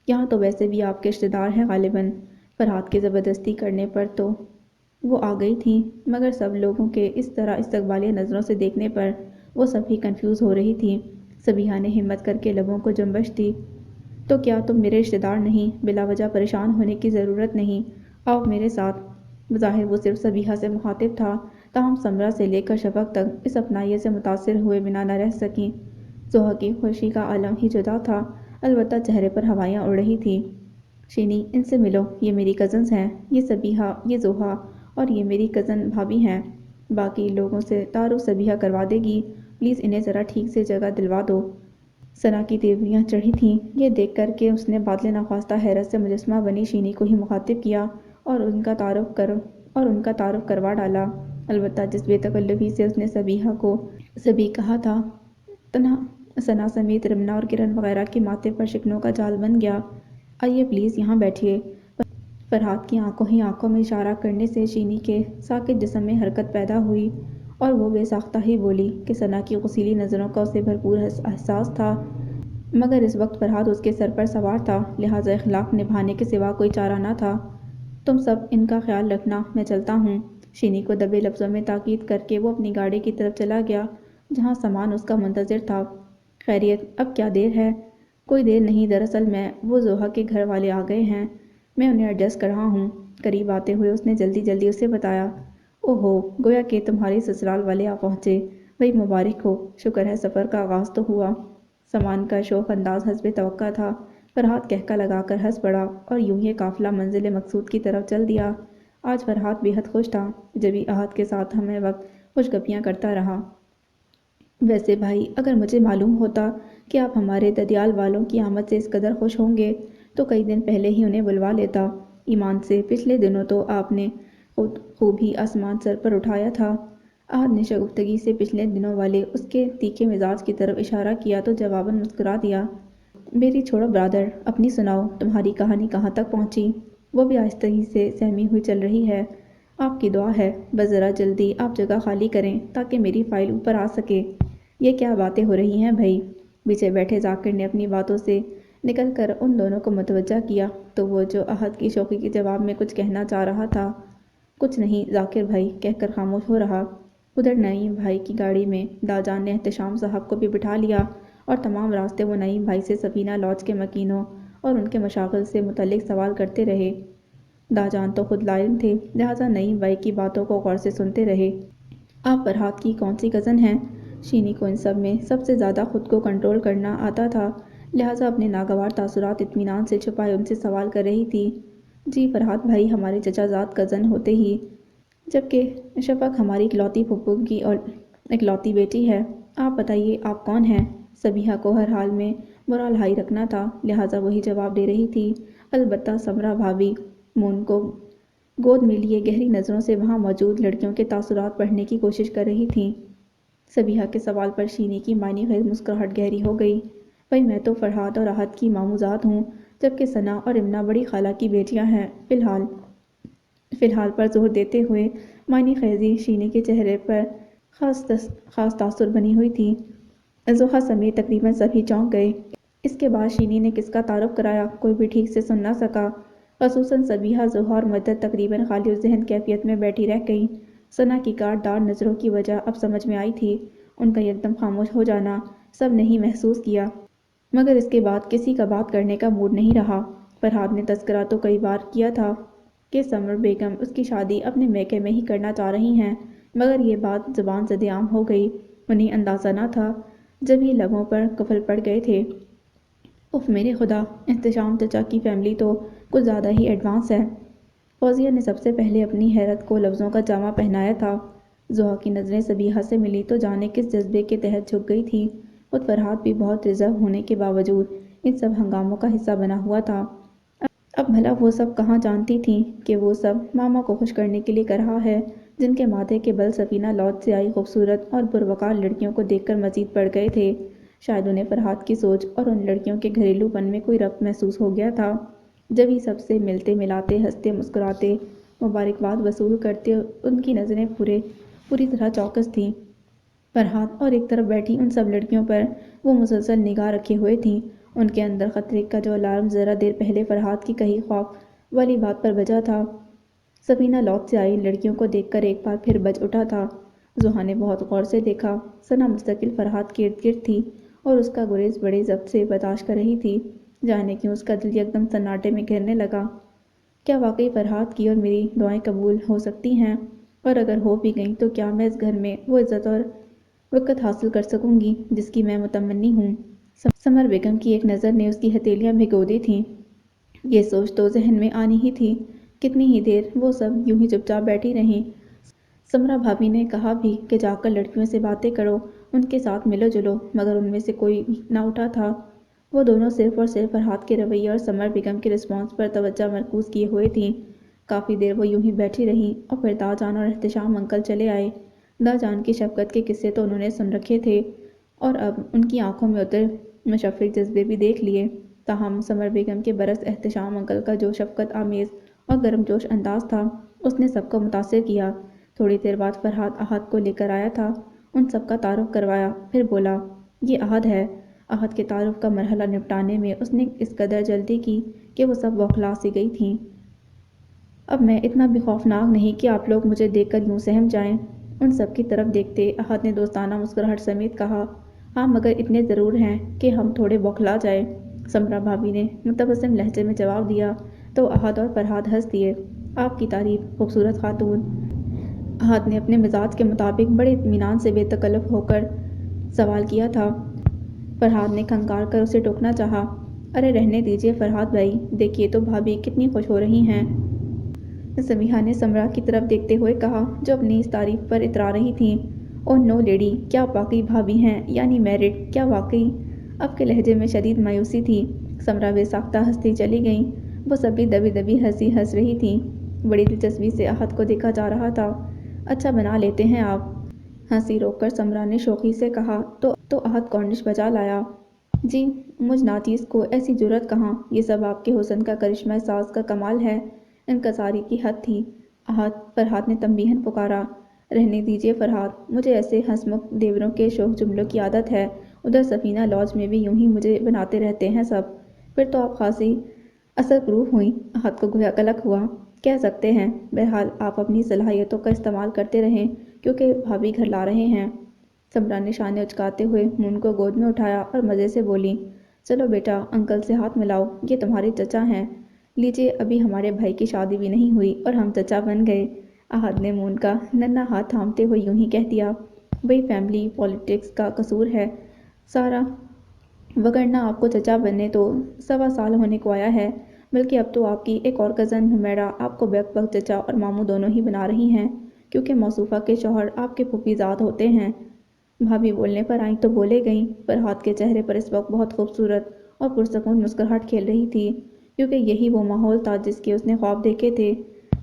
یہاں تو ویسے بھی آپ کے رشتہ دار ہیں غالباً۔ فرحاد کے زبردستی کرنے پر تو وہ آ گئی تھیں، مگر سب لوگوں کے اس طرح استقبالیہ نظروں سے دیکھنے پر وہ سب ہی کنفیوز ہو رہی تھیں۔ صبیحہ نے ہمت کر کے لبوں کو جنبش دی، تو کیا تم میرے رشتہ دار نہیں؟ بلا وجہ پریشان ہونے کی ضرورت نہیں، آؤ میرے ساتھ۔ بظاہر وہ صرف صبیحہ سے مخاطب تھا، تاہم سمرہ سے لے کر شفق تک اس اپنائیت سے متاثر ہوئے بنا نہ رہ سکیں۔ زوہا کی خوشی کا عالم ہی جدا تھا، البتہ چہرے پر ہوائیاں اڑ رہی تھیں۔ شینی ان سے ملو، یہ میری کزنز ہیں، یہ صبیحہ، یہ زوہا اور یہ میری کزن بھابھی ہیں۔ باقی لوگوں سے تعارف صبیحہ کروا دے گی، پلیز انہیں ذرا ٹھیک سے جگہ دلوا دو۔ ثنا کی تیوریاں چڑھی تھیں، یہ دیکھ کر کہ اس نے بادل ناخواستہ حیرت سے مجسمہ بنی شینی کو ہی مخاطب کیا اور ان کا تعارف کروا ڈالا۔ البتہ جس بے تکلفی سے اس نے صبیحہ کو صبی کہا تھا، ثنا سمیت رمنا اور کرن وغیرہ کے ماتھے پر شکنوں کا جال بن گیا۔ آئیے پلیز یہاں بیٹھیے۔ فرحات کی آنکھوں ہی آنکھوں میں اشارہ کرنے سے شینی کے ساکت جسم میں حرکت پیدا ہوئی اور وہ بے ساختہ ہی بولی کہ ثنا کی غصیلی نظروں کا اسے بھرپور احساس تھا، مگر اس وقت فرحات اس کے سر پر سوار تھا، لہٰذا اخلاق نبھانے کے سوا کوئی چارہ نہ تھا۔ تم سب ان کا خیال رکھنا، میں چلتا ہوں۔ شینی کو دبے لفظوں میں تاکید کر کے وہ اپنی گاڑی کی طرف چلا گیا جہاں سامان اس کا منتظر تھا۔ خیریت، اب کیا دیر ہے؟ کوئی دیر نہیں، دراصل وہ زوہا کے گھر والے آ گئے ہیں، میں انہیں ایڈجسٹ کر رہا ہوں۔ قریب آتے ہوئے اس نے جلدی جلدی اسے بتایا۔ اوہو، گویا کہ تمہارے سسرال والے آ پہنچے، بھئی مبارک ہو، شکر ہے سفر کا آغاز تو ہوا۔ سامان کا شوخ انداز حسب توقع تھا۔ فرحات کہکا لگا کر ہنس پڑا اور یوں ہی قافلہ منزل مقصود کی طرف چل دیا۔ آج فرحات بے حد خوش تھا، جبھی احد کے ساتھ ہمہ وقت خوش گپیاں کرتا رہا۔ ویسے بھائی، اگر مجھے معلوم ہوتا کہ آپ ہمارے ددیال والوں کی آمد سے اس قدر خوش ہوں گے تو کئی دن پہلے ہی انہیں بلوا لیتا۔ ایمان سے پچھلے دنوں تو آپ نے خوب ہی آسمان سر پر اٹھایا تھا۔ احد نے شگفتگی سے پچھلے دنوں والے اس کے تیکھے مزاج کی طرف اشارہ کیا تو جواباً مسکرا دیا۔ میری چھوڑو برادر، اپنی سناؤ، تمہاری کہانی کہاں تک پہنچی؟ وہ بھی آہستگی سے سہمی ہوئی چل رہی ہے۔ آپ کی دعا ہے، بس ذرا جلدی آپ جگہ خالی کریں تاکہ میری فائل اوپر آ سکے۔ یہ کیا باتیں ہو رہی ہیں بھائی؟ پیچھے بیٹھے ذاکر نے اپنی باتوں سے نکل کر ان دونوں کو متوجہ کیا تو وہ جو احد کی شوخی کے جواب میں کچھ کہنا چاہ رہا تھا، کچھ نہیں ذاکر بھائی کہہ کر خاموش ہو رہا۔ ادھر نعیم بھائی کی گاڑی میں داجان نے احتشام صاحب کو بھی بٹھا لیا اور تمام راستے وہ نعیم بھائی سے سفینہ لاج کے مکینوں اور ان کے مشاغل سے متعلق سوال کرتے رہے۔ داجان تو خود لا علم تھے، لہٰذا نعیم بھائی کی باتوں کو غور سے سنتے رہے۔ آپ فرحات کی کون سی کزن ہیں؟ شینی کو ان سب میں سب سے زیادہ خود کو کنٹرول کرنا آتا تھا، لہٰذا اپنے ناگوار تاثرات اطمینان سے چھپائے ان سے سوال کر رہی تھی۔ جی فرحات بھائی ہمارے چچا زاد کزن ہوتے ہی، جبکہ شفق ہماری اکلوتی پھپھو کی اور اکلوتی بیٹی ہے۔ آپ بتائیے آپ کون ہیں؟ سبیحہ کو ہر حال میں مرال ہائی رکھنا تھا، لہٰذا وہی جواب دے رہی تھی۔ البتہ سمرا بھابھی مون کو گود میں لیے گہری نظروں سے وہاں موجود لڑکیوں کے تاثرات پڑھنے کی کوشش کر رہی تھیں۔ سبیحہ کے سوال پر شینی کی معنی خیز مسکراہٹ گہری ہو گئی۔ بھئی میں تو فرحات اور احد کی ماموزاد ہوں، جبکہ ثنا اور امنہ بڑی خالہ کی بیٹیاں ہیں۔ فی الحال پر زور دیتے ہوئے معنی خیزی شینی کے چہرے پر خاص تاثر بنی ہوئی تھی۔ زوہا سمیت تقریباً سبھی چونک گئے۔ اس کے بعد شینی نے کس کا تعارف کرایا کوئی بھی ٹھیک سے سن نہ سکا، خصوصاً سبیحہ، زوہا اور مدت تقریباً خالی الذہن کیفیت میں بیٹھی رہ گئیں۔ ثنا کی کاٹ دار نظروں کی وجہ اب سمجھ میں آئی تھی، ان کا یکدم خاموش ہو جانا سب نے ہی محسوس کیا، مگر اس کے بعد کسی کا بات کرنے کا موڈ نہیں رہا۔ فرحات نے تذکرہ تو کئی بار کیا تھا کہ سمر بیگم اس کی شادی اپنے میکے میں ہی کرنا چاہ رہی ہیں، مگر یہ بات زبان زد عام ہو گئی، انہیں اندازہ نہ تھا، جب یہ لبوں پر قفل پڑ گئے تھے۔ اف میرے خدا، احتشام چچا کی فیملی تو کچھ زیادہ ہی ایڈوانس ہے۔ فوزیہ نے سب سے پہلے اپنی حیرت کو لفظوں کا جامہ پہنایا تھا۔ زوہا کی نظریں سبیحہ سے ملی تو جانے کس جذبے کے تحت جھک گئی تھی۔ خود فرحات بھی بہت ریزرو ہونے کے باوجود ان سب ہنگاموں کا حصہ بنا ہوا تھا۔ اب بھلا وہ سب کہاں جانتی تھیں کہ وہ سب ماما کو خوش کرنے کے لیے کر رہا ہے، جن کے ماتھے کے بل سفینہ لاج سے آئی خوبصورت اور پروقار لڑکیوں کو دیکھ کر مزید بڑھ گئے تھے۔ شاید انہیں فرحات کی سوچ اور ان لڑکیوں کے گھریلو پن میں کوئی ربط محسوس ہو گیا تھا، جبھی سب سے ملتے ملاتے، ہنستے مسکراتے، مبارکباد وصول کرتے ان کی نظریں پوری طرح چوکس تھیں۔ فرحات اور ایک طرف بیٹھی ان سب لڑکیوں پر وہ مسلسل نگاہ رکھے ہوئے تھیں۔ ان کے اندر خطرے کا جو الارم ذرا دیر پہلے فرحات کی کہی خوف والی بات پر بجا تھا، سفینہ لاج سے آئی لڑکیوں کو دیکھ کر ایک بار پھر بج اٹھا تھا۔ زوہا نے بہت غور سے دیکھا، ثنا مستقل فرحات کے ارد گرد تھی اور اس کا گریز بڑے ضبط سے برداشت کر رہی تھی، جانے کیوں اس کا دل یکدم سناٹے میں گھیرنے لگا۔ کیا واقعی فرحات کی اور میری دعائیں قبول ہو سکتی ہیں؟ اور اگر ہو بھی گئیں تو کیا میں اس گھر میں وہ عزت اور وقت حاصل کر سکوں گی جس کی میں متمنی ہوں؟ سمر بیگم کی ایک نظر نے اس کی ہتھیلیاں بھگو دی تھیں۔ یہ سوچ تو ذہن میں آنی ہی تھی۔ کتنی ہی دیر وہ سب یوں ہی چپ چاپ بیٹھی رہیں۔ سمرا بھابھی نے کہا بھی کہ جا کر لڑکیوں سے باتیں کرو، ان کے ساتھ ملو جلو، مگر ان میں سے کوئی نہ اٹھا تھا۔ وہ دونوں صرف اور صرف فرحات کے رویے اور سمر بیگم کے رسپانس پر توجہ مرکوز کیے ہوئے تھیں۔ کافی دیر وہ یوں ہی بیٹھی رہیں اور پھر داجان اور احتشام انکل چلے آئے۔ داجان کی شفقت کے قصے تو انہوں نے سن رکھے تھے اور اب ان کی آنکھوں میں اتر مشفق جذبے بھی دیکھ لیے۔ تاہم سمر بیگم کے برعکس احتشام انکل کا جو شفقت آمیز اور گرم جوش انداز تھا اس نے سب کو متاثر کیا۔ تھوڑی دیر بعد فرحاد احد کو لے کر آیا تھا، ان سب کا تعارف کروایا، پھر بولا، یہ احد ہے۔ احد کے تعارف کا مرحلہ نپٹانے میں اس نے اس قدر جلدی کی کہ وہ سب بوکھلا سی گئی تھیں۔ اب میں اتنا بھی خوفناک نہیں کہ آپ لوگ مجھے دیکھ کر یوں سہم جائیں۔ ان سب کی طرف دیکھتے احد نے دوستانہ مسکراہٹ سمیت کہا، ہاں مگر اتنے ضرور ہیں کہ ہم تھوڑے بوکھلا جائیں۔ سمرا بھابھی نے متبسم لہجے میں جواب دیا تو احد اور فرحاد ہنس دیے۔ آپ کی تعریف خوبصورت خاتون۔ احد نے اپنے مزاج کے مطابق بڑے اطمینان سے بے تکلف ہو کر سوال کیا تھا۔ فرحاد نے کھنگار کر اسے ٹوکنا چاہا، ارے رہنے دیجیے فرحاد بھائی، دیکھیے تو بھابھی کتنی خوش ہو رہی ہیں۔ سمیحہ نے سمرا کی طرف دیکھتے ہوئے کہا جو اپنی اس تعریف پر اترا رہی تھیں، اوہ نو لیڈی، کیا آپ واقعی بھابھی ہیں، یعنی میرڈ، کیا واقعی؟ اب کے لہجے میں شدید مایوسی تھی۔ سمرا بے ساختہ ہنستی چلی گئیں۔ وہ سب بھی دبی دبی ہنسی ہنس رہی تھیں۔ بڑی دلچسپی سے احد کو دیکھا جا رہا تھا۔ اچھا بنا لیتے ہیں آپ۔ ہنسی روک کر سمرا نے شوخی سے کہا تو احد کارنش بجا لایا۔ جی، مجھ ناچیز کو ایسی جرأت کہاں، یہ سب آپ کے حسن کا کرشمہ ساز کا کمال ہے۔ انکساری کی حد تھی۔ احد، فرحاد نے تنبیہاً پکارا، رہنے دیجیے فرحاد، مجھے ایسے ہنسمکھ دیوروں کے شوخ جملوں کی عادت ہے، ادھر سفینہ لاج میں بھی یوں ہی مجھے بناتے رہتے ہیں سب۔ پھر تو آپ خاصی اثر پروف ہوئیں۔ احد کو گویا کلک ہوا۔ کہہ سکتے ہیں، بہرحال آپ اپنی صلاحیتوں کا استعمال کرتے رہیں کیونکہ بھابھی گھر لا رہے ہیں۔ سمرا نے شانے اچکاتے ہوئے مون کو گود میں اٹھایا اور مزے سے بولی، چلو بیٹا انکل سے ہاتھ ملاؤ، یہ تمہارے چچا ہیں۔ لیجیے، ابھی ہمارے بھائی کی شادی بھی نہیں ہوئی اور ہم چچا بن گئے۔ احد نے مون کا ننھا ہاتھ تھامتے ہوئے یوں ہی کہہ دیا، بھئی فیملی پالیٹکس کا قصور ہے سارا، وگرنہ آپ کو چچا بننے تو 1.25 سال ہونے کو آیا ہے، بلکہ اب تو آپ کی ایک اور کزن حمیرہ آپ کو بیک وقت چچا اور ماموں دونوں ہی بنا رہی ہیں، کیونکہ موصوفہ کے شوہر آپ کے پھوپھی زاد ہوتے ہیں۔ بھابھی بولنے پر آئیں تو بولے گئیں۔ فرحاد کے چہرے پر اس وقت بہت خوبصورت اور پرسکون مسکراہٹ کھیل رہی تھی، کیونکہ یہی وہ ماحول تھا جس کے اس نے خواب دیکھے تھے،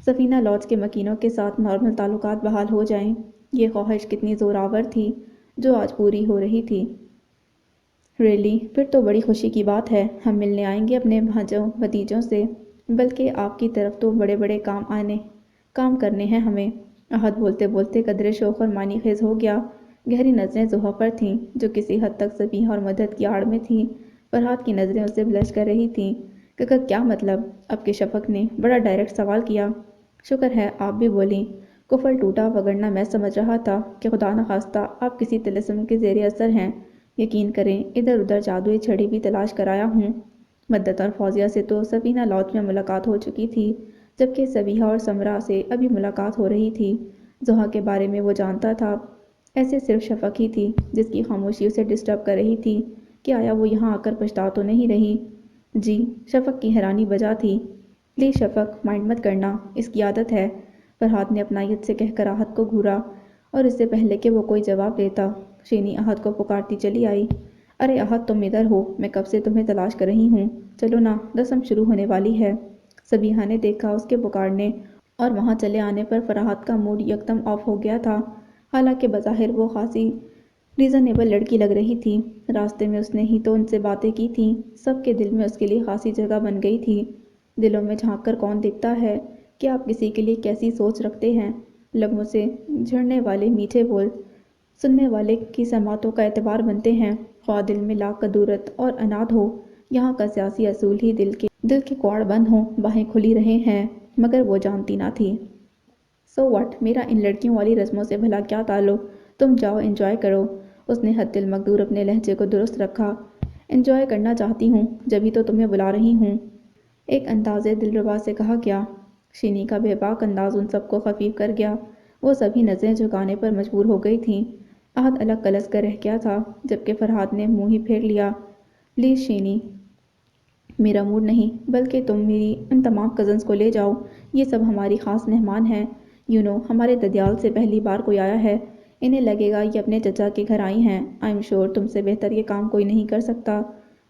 سفینہ لاج کے مکینوں کے ساتھ نارمل تعلقات بحال ہو جائیں۔ یہ خواہش کتنی زوراور تھی جو آج پوری ہو رہی تھی۔ ریئلی، پھر تو بڑی خوشی کی بات ہے، ہم ملنے آئیں گے اپنے بھانجوں بھتیجوں سے، بلکہ آپ کی طرف تو بڑے بڑے کام کرنے ہیں ہمیں۔ احد بولتے بولتے قدرے شوخ اور معنی خیز ہو گیا۔ گہری نظریں زحا پر تھیں جو کسی حد تک سمیحہ اور مدحت کی آڑ میں تھیں۔ فرحاد کی نظریں اسے بلش کر رہی تھیں۔ کیا مطلب؟ اب کے شفق نے بڑا ڈائریکٹ سوال کیا۔ شکر ہے آپ بھی بولیں، کفل ٹوٹا، وگرنہ میں سمجھ رہا تھا کہ خدا نخواستہ آپ کسی طلسم کے زیر اثر ہیں۔ یقین کریں ادھر ادھر جادوئی چھڑی بھی تلاش کر آیا ہوں۔ مدت اور فوزیہ سے تو سفینہ لاج میں ملاقات ہو چکی تھی، جبکہ سمیحہ اور سمرا سے ابھی ملاقات ہو رہی تھی۔ زحا کے بارے میں وہ جانتا تھا، ایسے صرف شفق ہی تھی جس کی خاموشی اسے ڈسٹرب کر رہی تھی کہ آیا وہ یہاں آ کر پچھتا تو نہیں رہی۔ جی، شفق کی حیرانی بجا تھی۔ پلیز شفق، مائنڈ مت کرنا، اس کی عادت ہے۔ فرحاد نے اپنائیت سے کہہ کر احد کو گھورا، اور اس سے پہلے کہ وہ کوئی جواب دیتا شینی احد کو پکارتی چلی آئی، ارے احد تم ادھر ہو، میں کب سے تمہیں تلاش کر رہی ہوں، چلو نا، رسم شروع ہونے والی ہے۔ سمیحہ نے دیکھا اس کے پکارنے اور وہاں چلے آنے پر فرحاد کا موڈ یکدم آف ہو گیا تھا، حالانکہ بظاہر وہ خاصی ریزنیبل لڑکی لگ رہی تھی۔ راستے میں اس نے ہی تو ان سے باتیں کی تھیں، سب کے دل میں اس کے لیے خاصی جگہ بن گئی تھی۔ دلوں میں جھانک کر کون دیکھتا ہے کہ آپ کسی کے لیے کیسی سوچ رکھتے ہیں۔ لبوں سے جھڑنے والے میٹھے بول سننے والے کی سماعتوں کا اعتبار بنتے ہیں، خواہ دل میں لاکھ کدورت اور عناد ہو، یہاں کا سیاسی اصول ہی دل کے کواڑ بند ہوں، باہیں کھلی رہے ہیں، مگر وہ جانتی نہ تھی۔ سو واٹ، میرا ان لڑکیوں والی رسموں سے بھلا کیا تعلق، تم جاؤ انجوائے کرو۔ اس نے حد المقدور اپنے لہجے کو درست رکھا، انجوائے کرنا چاہتی ہوں، جبھی تو تمہیں بلا رہی ہوں، ایک انداز دلربا سے کہا گیا۔ شینی کا بے باک انداز ان سب کو خفیف کر گیا، وہ سبھی نظریں جھکانے پر مجبور ہو گئی تھیں۔ احد الگ کلس کر رہ گیا تھا، جبکہ فرحاد نے منہ ہی پھیر لیا، پلیز شینی، میرا موڈ نہیں، بلکہ تم میری ان تمام کزنز کو لے جاؤ، یہ سب ہماری خاص مہمان ہیں، ہمارے ددیال سے پہلی بار کوئی آیا ہے، انہیں لگے گا یہ اپنے چچا کے گھر آئی ہیں، آئی ایم شور تم سے بہتر یہ کام کوئی نہیں کر سکتا۔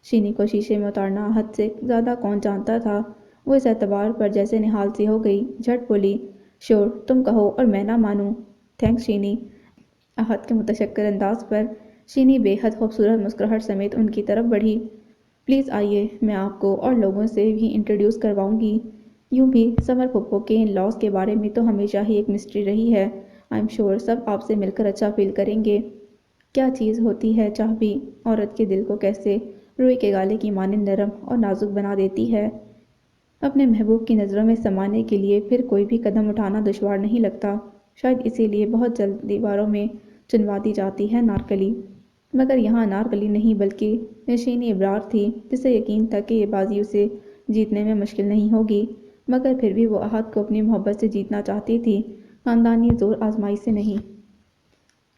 شینی کو شیشے میں اتارنا حد سے زیادہ کون جانتا تھا، وہ اس اعتبار پر جیسے نہال سی ہو گئی، جھٹ بولی، شور تم کہو اور میں نہ مانوں، تھینکس شینی۔ احد کے متشکر انداز پر شینی بے حد خوبصورت مسکراہٹ سمیت ان کی طرف بڑھی، پلیز آئیے، میں آپ کو اور لوگوں سے بھی انٹروڈیوس کرواؤں گی۔ یوں بھی سمر پھپھو کے ان لاس کے بارے میں تو ہمیشہ ہی ایک مسٹری رہی ہے۔ آئی ایم شیور سب آپ سے مل کر اچھا فیل کریں گے۔ کیا چیز ہوتی ہے چاہ بھی، عورت کے دل کو کیسے روئی کے گالے کی مانند نرم اور نازک بنا دیتی ہے۔ اپنے محبوب کی نظروں میں سمانے کے لیے پھر کوئی بھی قدم اٹھانا دشوار نہیں لگتا۔ شاید اسی لیے بہت جلد دیواروں میں چنوا دی جاتی ہے نارکلی۔ مگر یہاں نارکلی نہیں بلکہ نشینی ابرار تھی، جسے یقین تھا کہ یہ بازی اسے جیتنے میں مشکل نہیں ہوگی، مگر پھر بھی وہ احد کو اپنی محبت سے جیتنا چاہتی تھی، خاندانی زور آزمائی سے نہیں۔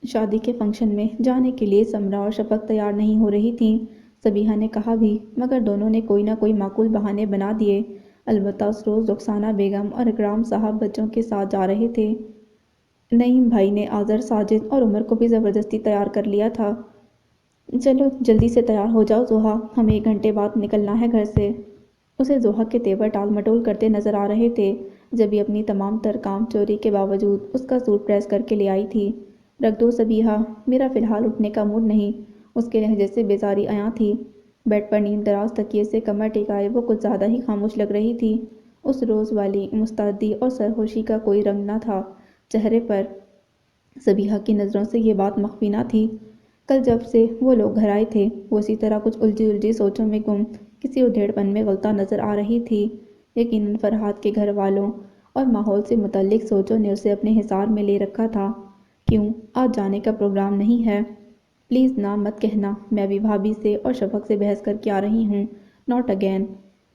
شادی کے فنکشن میں جانے کے لیے سمرا اور شفق تیار نہیں ہو رہی تھیں۔ صبیحہ نے کہا بھی، مگر دونوں نے کوئی نہ کوئی معقول بہانے بنا دیے۔ البتہ اس روز رخسانہ بیگم اور اکرام صاحب بچوں کے ساتھ جا رہے تھے۔ نعیم بھائی نے آذر، ساجد اور عمر کو بھی زبردستی تیار کر لیا تھا۔ چلو جلدی سے تیار ہو جاؤ زوہا، ہمیں 1 گھنٹے بعد نکلنا ہے گھر سے۔ اسے زوہا کے تیور ٹال مٹول کرتے نظر آ رہے تھے، جب یہ اپنی تمام تر کام چوری کے باوجود اس کا سوٹ پریس کر کے لے آئی تھی۔ رکھ دو صبیحہ، میرا فی الحال اٹھنے کا موڈ نہیں۔ اس کے لہجے سے بیزاری عیاں تھی۔ بیڈ پر نیند دراز تکیے سے کمر ٹکائے وہ کچھ زیادہ ہی خاموش لگ رہی تھی۔ اس روز والی مستعدی اور سرخوشی کا کوئی رنگ نہ تھا چہرے پر۔ صبیحہ کی نظروں سے یہ بات مخفی نہ تھی۔ کل جب سے وہ لوگ گھر آئے تھے، وہ اسی طرح کچھ الجھی سوچوں میں گم، کسی ادھیڑ پن میں غلطہ نظر آ رہی تھی۔ یقیناً فرحات کے گھر والوں اور ماحول سے متعلق سوچوں نے اسے اپنے حصار میں لے رکھا تھا۔ کیوں آج جانے کا پروگرام نہیں ہے؟ پلیز نہ مت کہنا، میں ابھی بھابھی سے اور شفق سے بحث کر کے آ رہی ہوں۔ Not again.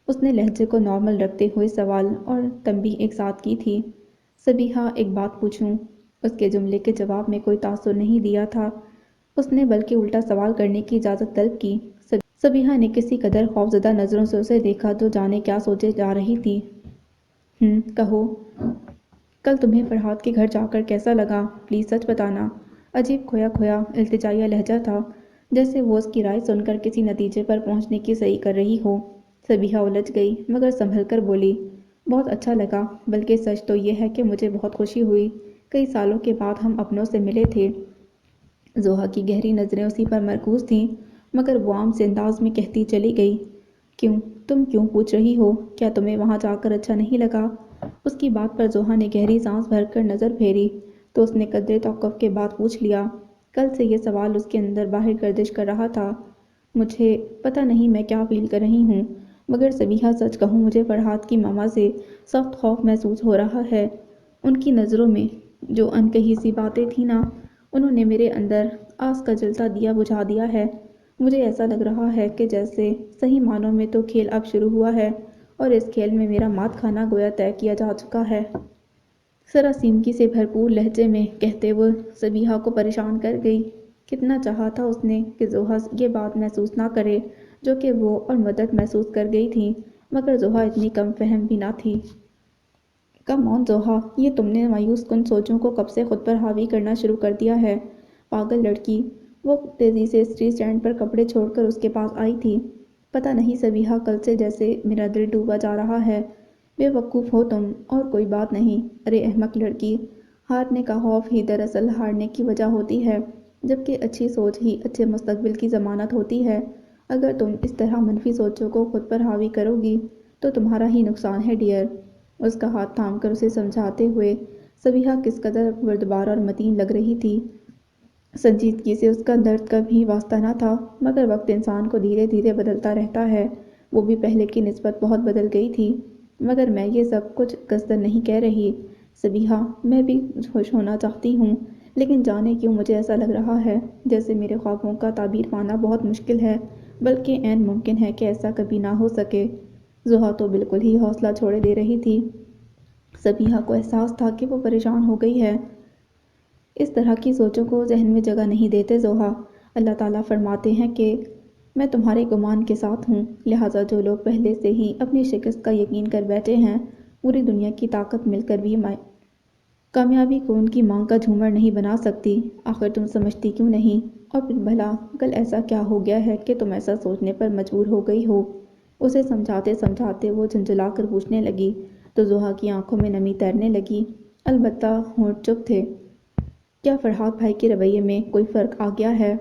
اس نے لہجے کو نارمل رکھتے ہوئے سوال اور تنبیہ ایک ساتھ کی تھی۔ صبیحہ، ایک بات پوچھوں؟ اس کے جملے کے جواب میں کوئی تاثر نہیں دیا تھا اس نے، بلکہ الٹا سوال کرنے کی اجازت طلب کی۔ صبیحہ نے کسی قدر خوفزدہ نظروں سے اسے دیکھا تو جانے کیا سوچے جا رہی تھی۔ کہو، کل تمہیں فرحات کے گھر جا کر کیسا لگا؟ پلیز سچ بتانا۔ عجیب کھویا کھویا التجائیہ لہجہ تھا، جیسے وہ اس کی رائے سن کر کسی نتیجے پر پہنچنے کی صحیح کر رہی ہو۔ صبیحہ الجھ گئی، مگر سنبھل کر بولی، بہت اچھا لگا، بلکہ سچ تو یہ ہے کہ مجھے بہت خوشی ہوئی۔ کئی سالوں کے بعد ہم اپنوں سے ملے تھے۔ زوہا کی گہری نظریں اسی پر مرکوز تھیں، مگر وہ عام سے انداز میں کہتی چلی گئی، کیوں؟ تم کیوں پوچھ رہی ہو؟ کیا تمہیں وہاں جا کر اچھا نہیں لگا؟ اس کی بات پر زوہا نے گہری سانس بھر کر نظر پھیری تو اس نے قدرے توقف کے بعد پوچھ لیا۔ کل سے یہ سوال اس کے اندر باہر گردش کر رہا تھا۔ مجھے پتہ نہیں میں کیا فیل کر رہی ہوں، مگر صبیحہ سچ کہوں مجھے فرحات کی ماما سے سخت خوف محسوس ہو رہا ہے۔ ان کی نظروں میں جو انکہی سی باتیں تھیں نا، انہوں نے میرے اندر آس کا جلتا دیا بجھا دیا ہے۔ مجھے ایسا لگ رہا ہے کہ جیسے صحیح معنوں میں تو کھیل اب شروع ہوا ہے اور اس کھیل میں میرا مات کھانا گویا طے کیا جا چکا ہے۔ سراسیمگی سے بھرپور لہجے میں کہتے وہ صبیحہ کو پریشان کر گئی۔ کتنا چاہا تھا اس نے کہ زوہا یہ بات محسوس نہ کرے جو کہ وہ اور مدت محسوس کر گئی تھی، مگر زوہا اتنی کم فہم بھی نہ تھی۔ کم آن زوہا، یہ تم نے مایوس کن سوچوں کو کب سے خود پر حاوی کرنا شروع کر دیا ہے؟ پاگل لڑکی۔ وہ تیزی سے استری اسٹینڈ پر کپڑے چھوڑ کر اس کے پاس آئی تھی۔ پتہ نہیں صبیحہ، کل سے جیسے میرا دل ڈوبا جا رہا ہے۔ بے وقوف ہو تم، اور کوئی بات نہیں۔ ارے احمق لڑکی، ہارنے کا خوف ہی دراصل ہارنے کی وجہ ہوتی ہے، جبکہ اچھی سوچ ہی اچھے مستقبل کی ضمانت ہوتی ہے۔ اگر تم اس طرح منفی سوچوں کو خود پر حاوی کرو گی تو تمہارا ہی نقصان ہے ڈیئر۔ اس کا ہاتھ تھام کر اسے سمجھاتے ہوئے صبیحہ کس قدر بردبار اور متین لگ رہی تھی۔ سنجیدگی سے اس کا درد کا بھی واسطہ نہ تھا، مگر وقت انسان کو دھیرے دھیرے بدلتا رہتا ہے۔ وہ بھی پہلے کی نسبت بہت بدل گئی تھی۔ مگر میں یہ سب کچھ قصدن نہیں کہہ رہی صبیحہ، میں بھی خوش ہونا چاہتی ہوں، لیکن جانے کیوں مجھے ایسا لگ رہا ہے جیسے میرے خوابوں کا تعبیر پانا بہت مشکل ہے، بلکہ عین ممکن ہے کہ ایسا کبھی نہ ہو سکے۔ زوہا تو بالکل ہی حوصلہ چھوڑے دے رہی تھی۔ صبیحہ کو احساس تھا کہ وہ پریشان ہو گئی ہے۔ اس طرح کی سوچوں کو ذہن میں جگہ نہیں دیتے زوہا۔ اللہ تعالیٰ فرماتے ہیں کہ میں تمہارے گمان کے ساتھ ہوں، لہٰذا جو لوگ پہلے سے ہی اپنی شکست کا یقین کر بیٹھے ہیں، پوری دنیا کی طاقت مل کر بھی کامیابی کو ان کی مانگ کا جھومر نہیں بنا سکتی۔ آخر تم سمجھتی کیوں نہیں؟ اور پھر بھلا کل ایسا کیا ہو گیا ہے کہ تم ایسا سوچنے پر مجبور ہو گئی ہو؟ اسے سمجھاتے سمجھاتے وہ جھنجھلا کر پوچھنے لگی تو زوہا کی آنکھوں میں نمی تیرنے لگی، البتہ ہونٹ چپ تھے۔ کیا فرحات بھائی کے رویے میں کوئی فرق آ گیا ہے؟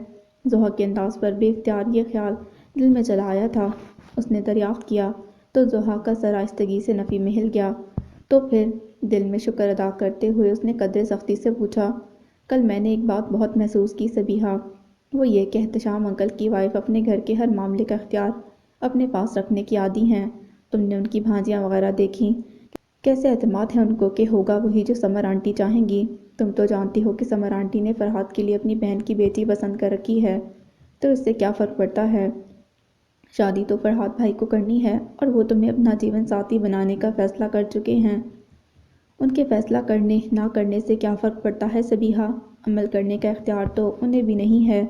زوہا کے انداز پر بے اختیار یہ خیال دل میں چلا آیا تھا، اس نے دریافت کیا تو ضحیٰ کا سر آہستگی سے نفی میں ہل گیا۔ تو پھر دل میں شکر ادا کرتے ہوئے اس نے قدر سختی سے پوچھا، کل میں نے ایک بات بہت محسوس کی سبیحہ، وہ یہ کہ احتشام انکل کی وائف اپنے گھر کے ہر معاملے کا اختیار اپنے پاس رکھنے کی عادی ہیں۔ تم نے ان کی بھانجیاں وغیرہ دیکھیں، کیسے اعتماد ہے ان کو کہ ہوگا وہی جو سمر آنٹی چاہیں گی۔ تم تو جانتی ہو کہ سمر آنٹی نے فرحات کے لیے اپنی بہن کی بیٹی پسند کر رکھی ہے، تو اس سے کیا فرق پڑتا ہے؟ شادی تو فرحات بھائی کو کرنی ہے اور وہ تمہیں اپنا جیون ساتھی بنانے کا فیصلہ کر چکے ہیں۔ ان کے فیصلہ کرنے نہ کرنے سے کیا فرق پڑتا ہے سبیحہ؟ عمل کرنے کا اختیار تو انہیں بھی نہیں ہے۔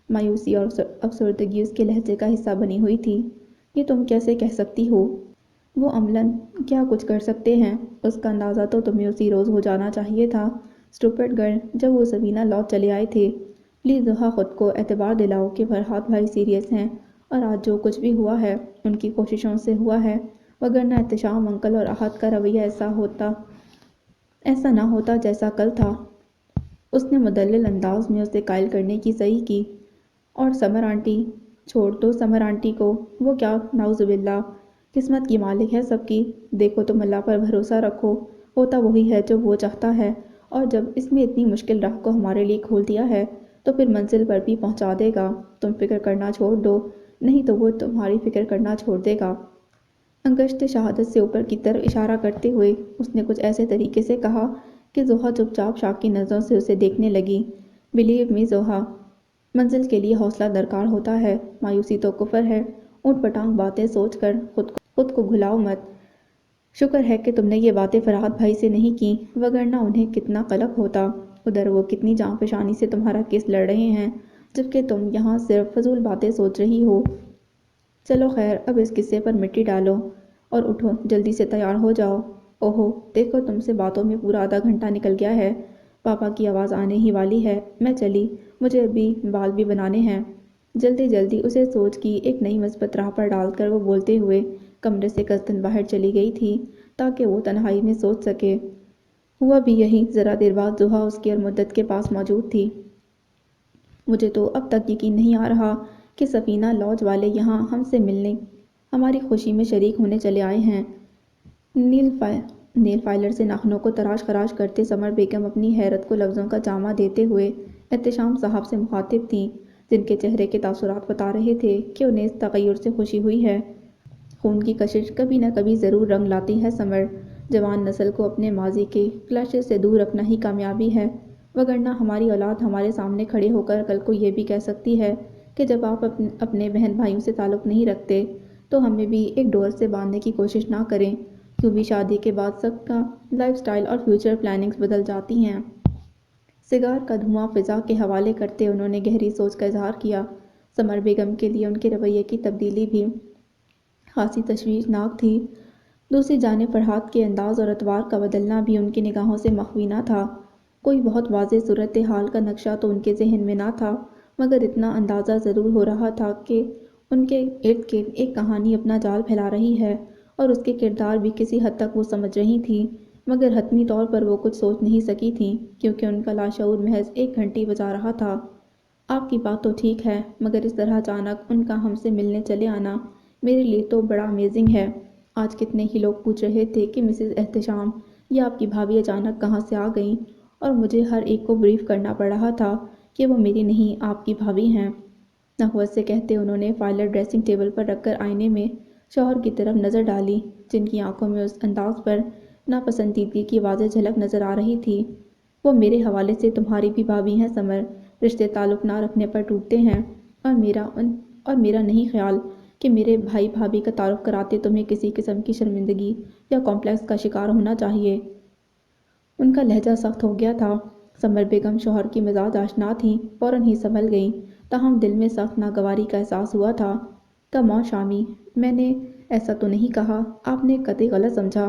مایوسی اور افسردگی اس کے لہجے کا حصہ بنی ہوئی تھی۔ یہ تم کیسے کہہ سکتی ہو؟ وہ عملاً کیا کچھ کر سکتے ہیں؟ اس کا اندازہ تو تمہیں اسی روز ہو جانا چاہیے تھا، اسٹوپڈ گرل، جب وہ سفینہ لوٹ چلے آئے تھے۔ پلیز ضحیٰ، خود کو اعتبار دلاؤ کہ فرحات بھائی سیریس ہیں اور آج جو کچھ بھی ہوا ہے ان کی کوششوں سے ہوا ہے، وگرنہ احتشام انکل اور احد کا رویہ ایسا نہ ہوتا جیسا کل تھا۔ اس نے مدلل انداز میں اسے قائل کرنے کی صحیح کی۔ اور سمر آنٹی؟ چھوڑ دو سمر آنٹی کو، وہ کیا، نعوذ باللہ، قسمت کی مالک ہے سب کی۔ دیکھو تم اللہ پر بھروسہ رکھو، ہوتا وہی ہے جو وہ چاہتا ہے، اور جب اس نے اتنی مشکل راہ کو ہمارے لیے کھول دیا ہے تو پھر منزل پر بھی پہنچا دے گا۔ تم فکر کرنا چھوڑ دو، نہیں تو وہ تمہاری فکر کرنا چھوڑ دے گا۔ انگشت شہادت سے اوپر کی طرف اشارہ کرتے ہوئے اس نے کچھ ایسے طریقے سے کہا کہ ضحیٰ چپ چاپ شاک کی نظروں سے اسے دیکھنے لگی۔ بلیو می ضحیٰ، منزل کے لیے حوصلہ درکار ہوتا ہے، مایوسی تو کفر ہے۔ اونٹ پٹانگ باتیں سوچ کر خود کو گھلاؤ مت۔ شکر ہے کہ تم نے یہ باتیں فرحات بھائی سے نہیں کی، وگرنہ انہیں کتنا قلق ہوتا۔ ادھر وہ کتنی جاں فشانی سے تمہارا کیس لڑ رہے ہیں، جبکہ تم یہاں صرف فضول باتیں سوچ رہی ہو۔ چلو خیر، اب اس قصے پر مٹی ڈالو اور اٹھو، جلدی سے تیار ہو جاؤ۔ اوہو، دیکھو تم سے باتوں میں پورا آدھا گھنٹہ نکل گیا ہے، پاپا کی آواز آنے ہی والی ہے، میں چلی، مجھے ابھی بال بھی بنانے ہیں۔ جلدی جلدی اسے سوچ کی ایک نئی مثبت راہ پر ڈال کر وہ بولتے ہوئے کمرے سے قصداً باہر چلی گئی تھی تاکہ وہ تنہائی میں سوچ سکے۔ ہوا بھی یہی، ذرا دیر بعد ضحیٰ اس کی اور مدت کے پاس موجود تھی۔ مجھے تو اب تک یقین نہیں آ رہا کہ سفینہ لاج والے یہاں ہم سے ملنے ہماری خوشی میں شریک ہونے چلے آئے ہیں۔ نیل فائلر سے ناخنوں کو تراش خراش کرتے سمر بیگم اپنی حیرت کو لفظوں کا جامہ دیتے ہوئے احتشام صاحب سے مخاطب تھیں، جن کے چہرے کے تاثرات بتا رہے تھے کہ انہیں اس تغیر سے خوشی ہوئی ہے۔ خون کی کشش کبھی نہ کبھی ضرور رنگ لاتی ہے سمر، جوان نسل کو اپنے ماضی کے کلیشز سے دور رکھنا ہی کامیابی ہے، وگرنہ ہماری اولاد ہمارے سامنے کھڑے ہو کر کل کو یہ بھی کہہ سکتی ہے کہ جب آپ اپنے بہن بھائیوں سے تعلق نہیں رکھتے تو ہمیں بھی ایک ڈور سے باندھنے کی کوشش نہ کریں، کیوں بھی شادی کے بعد سب کا لائف سٹائل اور فیوچر پلاننگز بدل جاتی ہیں۔ سگار کا دھواں فضا کے حوالے کرتے انہوں نے گہری سوچ کا اظہار کیا۔ سمر بیگم کے لیے ان کے رویے کی تبدیلی بھی خاصی تشویشناک تھی۔ دوسری جانب فرحات کے انداز اور اطوار کا بدلنا بھی ان کی نگاہوں سے مخفی نہ تھا۔ کوئی بہت واضح صورتحال کا نقشہ تو ان کے ذہن میں نہ تھا، مگر اتنا اندازہ ضرور ہو رہا تھا کہ ان کے ارد گرد ایک کہانی اپنا جال پھیلا رہی ہے، اور اس کے کردار بھی کسی حد تک وہ سمجھ رہی تھیں، مگر حتمی طور پر وہ کچھ سوچ نہیں سکی تھیں کیونکہ ان کا لاشعور محض ایک گھنٹی بجا رہا تھا۔ آپ کی بات تو ٹھیک ہے، مگر اس طرح اچانک ان کا ہم سے ملنے چلے آنا میرے لیے تو بڑا امیزنگ ہے۔ آج کتنے ہی لوگ پوچھ رہے تھے کہ مسز احتشام یا آپ کی بھابھی اچانک کہاں سے آ گئیں، اور مجھے ہر ایک کو بریف کرنا پڑ رہا تھا کہ وہ میری نہیں آپ کی بھابھی ہیں۔ نخوت سے کہتے انہوں نے فائلر ڈریسنگ ٹیبل پر رکھ کر آئینے میں شوہر کی طرف نظر ڈالی، جن کی آنکھوں میں اس انداز پر ناپسندیدگی کی واضح جھلک نظر آ رہی تھی۔ وہ میرے حوالے سے تمہاری بھی بھابھی ہیں سمر، رشتے تعلق نہ رکھنے پر ٹوٹتے ہیں، اور میرا نہیں خیال کہ میرے بھائی بھابھی کا تعارف کراتے تمہیں کسی قسم کی شرمندگی یا کمپلیکس کا شکار ہونا چاہیے۔ ان کا لہجہ سخت ہو گیا تھا۔ سمر بیگم شوہر کی مزاج آشنا تھیں، فوراً ہی سنبھل گئیں، تاہم دل میں سخت ناگواری کا احساس ہوا تھا۔ کم آن شامی، میں نے ایسا تو نہیں کہا، آپ نے قطعی غلط سمجھا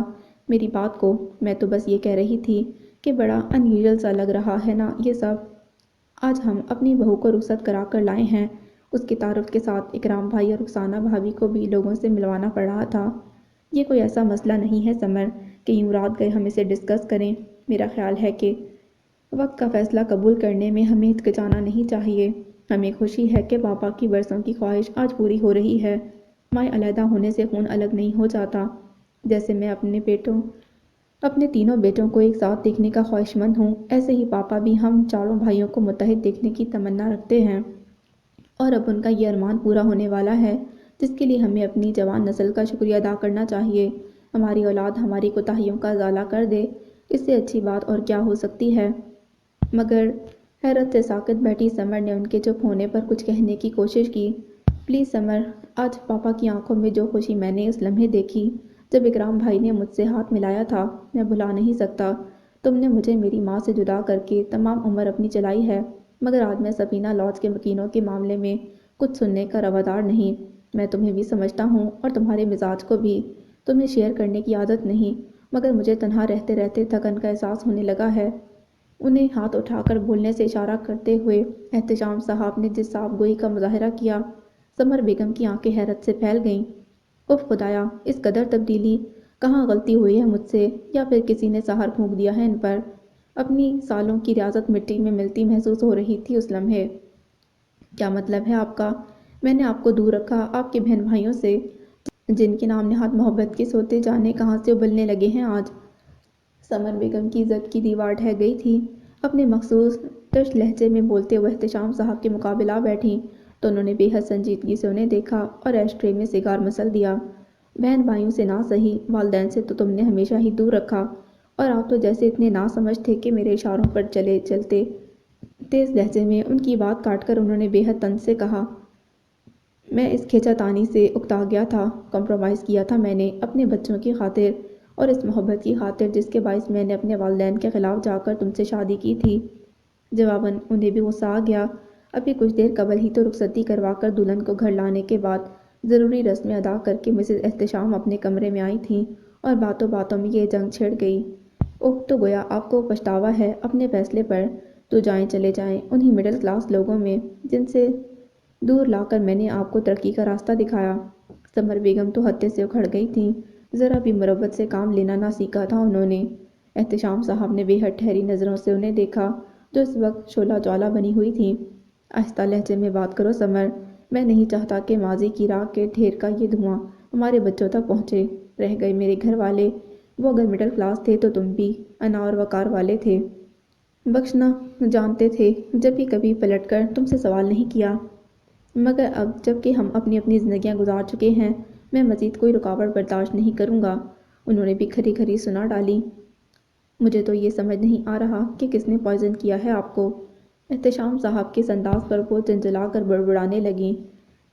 میری بات کو، میں تو بس یہ کہہ رہی تھی کہ بڑا ان یوزول سا لگ رہا ہے نا یہ سب۔ آج ہم اپنی بہو کو رخصت کرا کر لائے ہیں، اس کے تعارف کے ساتھ اکرام بھائی اور رخسانہ بھابھی کو بھی لوگوں سے ملوانا پڑ رہا تھا۔ یہ کوئی ایسا مسئلہ نہیں ہے سمر کہ یوں رات گئے ہم اسے ڈسکس کریں، میرا خیال ہے کہ وقت کا فیصلہ قبول کرنے میں ہمیں ہچکچانا نہیں چاہیے۔ ہمیں خوشی ہے کہ پاپا کی برسوں کی خواہش آج پوری ہو رہی ہے۔ مائیں علیحدہ ہونے سے خون الگ نہیں ہو جاتا۔ جیسے میں اپنے تینوں بیٹوں کو ایک ساتھ دیکھنے کا خواہش مند ہوں، ایسے ہی پاپا بھی ہم چاروں بھائیوں کو متحد دیکھنے کی تمنا رکھتے ہیں، اور اب ان کا یہ ارمان پورا ہونے والا ہے، جس کے لیے ہمیں اپنی جوان نسل کا شکریہ ادا کرنا چاہیے۔ ہماری اولاد ہماری کوتاہیوں کا ازالہ کر دے، اس سے اچھی بات اور کیا ہو سکتی ہے؟ مگر حیرت سے ساکت بیٹھی سمر نے ان کے چپ ہونے پر کچھ کہنے کی کوشش کی۔ پلیز سمر، آج پاپا کی آنکھوں میں جو خوشی میں نے اس لمحے دیکھی جب اکرام بھائی نے مجھ سے ہاتھ ملایا تھا، میں بھلا نہیں سکتا۔ تم نے مجھے میری ماں سے جدا کر کے تمام عمر اپنی چلائی ہے، مگر آج میں سفینہ لاج کے مکینوں کے معاملے میں کچھ سننے کا روادار نہیں۔ میں تمہیں بھی سمجھتا ہوں اور تمہارے مزاج کو بھی۔ تمہیں شیئر کرنے کی عادت نہیں، مگر مجھے تنہا رہتے رہتے تھکن کا احساس ہونے لگا ہے۔ انہیں ہاتھ اٹھا کر بولنے سے اشارہ کرتے ہوئے احتشام صاحب نے جس صاف گوئی کا مظاہرہ کیا، سمر بیگم کی آنکھیں حیرت سے پھیل گئیں۔ اف خدایا، اس قدر تبدیلی! کہاں غلطی ہوئی ہے مجھ سے، یا پھر کسی نے سحر پھونک دیا ہے ان پر؟ اپنی سالوں کی ریاضت مٹی میں ملتی محسوس ہو رہی تھی اس لمحے۔ کیا مطلب ہے آپ کا؟ میں نے آپ کو دور رکھا آپ کے بہن بھائیوں سے، جن کے نام نہاد محبت کے سوتے جانے کہاں سے ابلنے لگے ہیں آج۔ سمر بیگم کی عزت کی دیوار ڈھہ گئی تھی۔ اپنے مخصوص ٹچ لہجے میں بولتے ہوئے احتشام صاحب کے مقابل آ بیٹھیں تو انہوں نے بے حد سنجیدگی سے انہیں دیکھا اور ایش ٹرے میں سگار مسل دیا۔ بہن بھائیوں سے نہ سہی، والدین سے تو تم نے ہمیشہ ہی دور رکھا، اور آپ تو جیسے اتنے ناسمجھ تھے کہ میرے اشاروں پر چلتے۔ تیز لہجے میں ان کی بات کاٹ کر انہوں نے بے حد طنز سے کہا، میں اس کھینچا تانی سے اکتا گیا تھا، کمپرومائز کیا تھا میں نے اپنے بچوں کی خاطر اور اس محبت کی خاطر جس کے باعث میں نے اپنے والدین کے خلاف جا کر تم سے شادی کی تھی۔ جواباً انہیں بھی غصہ آ گیا۔ ابھی کچھ دیر قبل ہی تو رخصتی کروا کر دلہن کو گھر لانے کے بعد ضروری رسمیں ادا کر کے مسز احتشام اپنے کمرے میں آئی تھیں، اور باتوں باتوں میں یہ جنگ چھڑ گئی۔ اوہ، تو گویا آپ کو پچھتاوا ہے اپنے فیصلے پر۔ تو جائیں چلے جائیں انہی مڈل کلاس لوگوں میں جن سے دور لا کر میں نے آپ کو ترقی کا راستہ دکھایا۔ سمر بیگم تو حتے سے اکھڑ گئی تھیں، ذرا بھی مروت سے کام لینا نہ سیکھا تھا انہوں نے۔ احتشام صاحب نے بے حد ٹھہری نظروں سے انہیں دیکھا جو اس وقت شعلہ جوالا بنی ہوئی تھیں۔ آہستہ لہجے میں بات کرو سمر، میں نہیں چاہتا کہ ماضی کی راکھ کے ڈھیر کا یہ دھواں ہمارے بچوں تک پہنچے۔ رہ گئے میرے گھر والے، وہ اگر مڈل کلاس تھے تو تم بھی انا اور وقار والے تھے، بخشنا جانتے تھے، جب بھی کبھی پلٹ کر تم سے سوال نہیں کیا۔ مگر اب جب کہ ہم اپنی اپنی زندگیاں گزار چکے ہیں، میں مزید کوئی رکاوٹ برداشت نہیں کروں گا۔ انہوں نے بھی کھری کھری سنا ڈالی۔ مجھے تو یہ سمجھ نہیں آ رہا کہ کس نے پوائزن کیا ہے آپ کو۔ احتشام صاحب کے اس انداز پر وہ جنجلا کر بڑبڑانے لگیں۔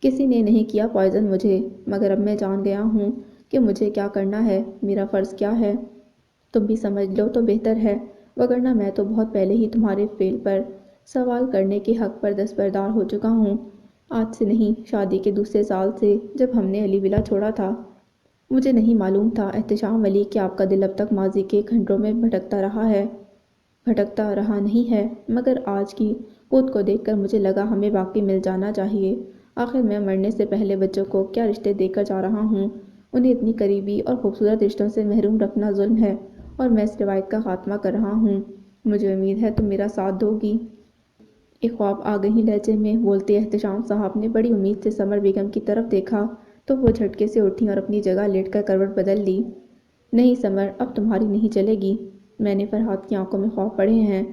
کسی نے نہیں کیا پوائزن مجھے، مگر اب میں جان گیا ہوں کہ مجھے کیا کرنا ہے، میرا فرض کیا ہے۔ تم بھی سمجھ لو تو بہتر ہے، وگرنہ میں تو بہت پہلے ہی تمہارے فعل پر سوال کرنے کے حق پر دستبردار ہو چکا ہوں۔ آج سے نہیں، شادی کے دوسرے سال سے، جب ہم نے علی ولا چھوڑا تھا۔ مجھے نہیں معلوم تھا احتشام علی کہ آپ کا دل اب تک ماضی کے کھنڈروں میں بھٹکتا رہا نہیں ہے، مگر آج کی قوت کو دیکھ کر مجھے لگا ہمیں واقعی مل جانا چاہیے۔ آخر میں مرنے سے پہلے بچوں کو کیا رشتے دے کر جا رہا ہوں، انہیں اتنی قریبی اور خوبصورت رشتوں سے محروم رکھنا ظلم ہے، اور میں اس روایت کا خاتمہ کر رہا ہوں۔ مجھے امید ہے تم میرا ساتھ دو گی۔ ایک خواب آگہی لہجے میں بولتے احتشام صاحب نے بڑی امید سے سمر بیگم کی طرف دیکھا تو وہ جھٹکے سے اٹھیں اور اپنی جگہ لیٹ کر کروٹ بدل لی۔ نہیں سمر، اب تمہاری نہیں چلے گی۔ میں نے فرحاد کی آنکھوں میں خواب پڑھے ہیں،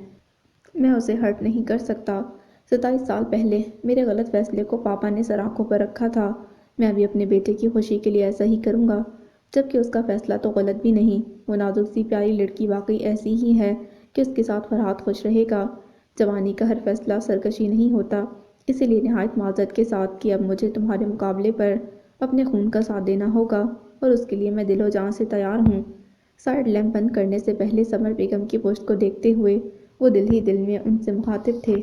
میں اسے ہرٹ نہیں کر سکتا۔ 27 سال پہلے میرے غلط فیصلے کو پاپا نے سر آنکھوں پر رکھا تھا، میں بھی اپنے بیٹے کی خوشی کے لیے ایسا ہی کروں گا، جبکہ اس کا فیصلہ تو غلط بھی نہیں۔ وہ نازک سی پیاری لڑکی واقعی ایسی ہی ہے کہ اس کے ساتھ فرحاد خوش رہے گا۔ جوانی کا ہر فیصلہ سرکشی نہیں ہوتا، اسی لیے نہایت معذرت کے ساتھ کہ اب مجھے تمہارے مقابلے پر اپنے خون کا ساتھ دینا ہوگا، اور اس کے لیے میں دل و جان سے تیار ہوں۔ سائیڈ لیمپ بند کرنے سے پہلے سمر بیگم کی پشت کو دیکھتے ہوئے وہ دل ہی دل میں ان سے مخاطب تھے۔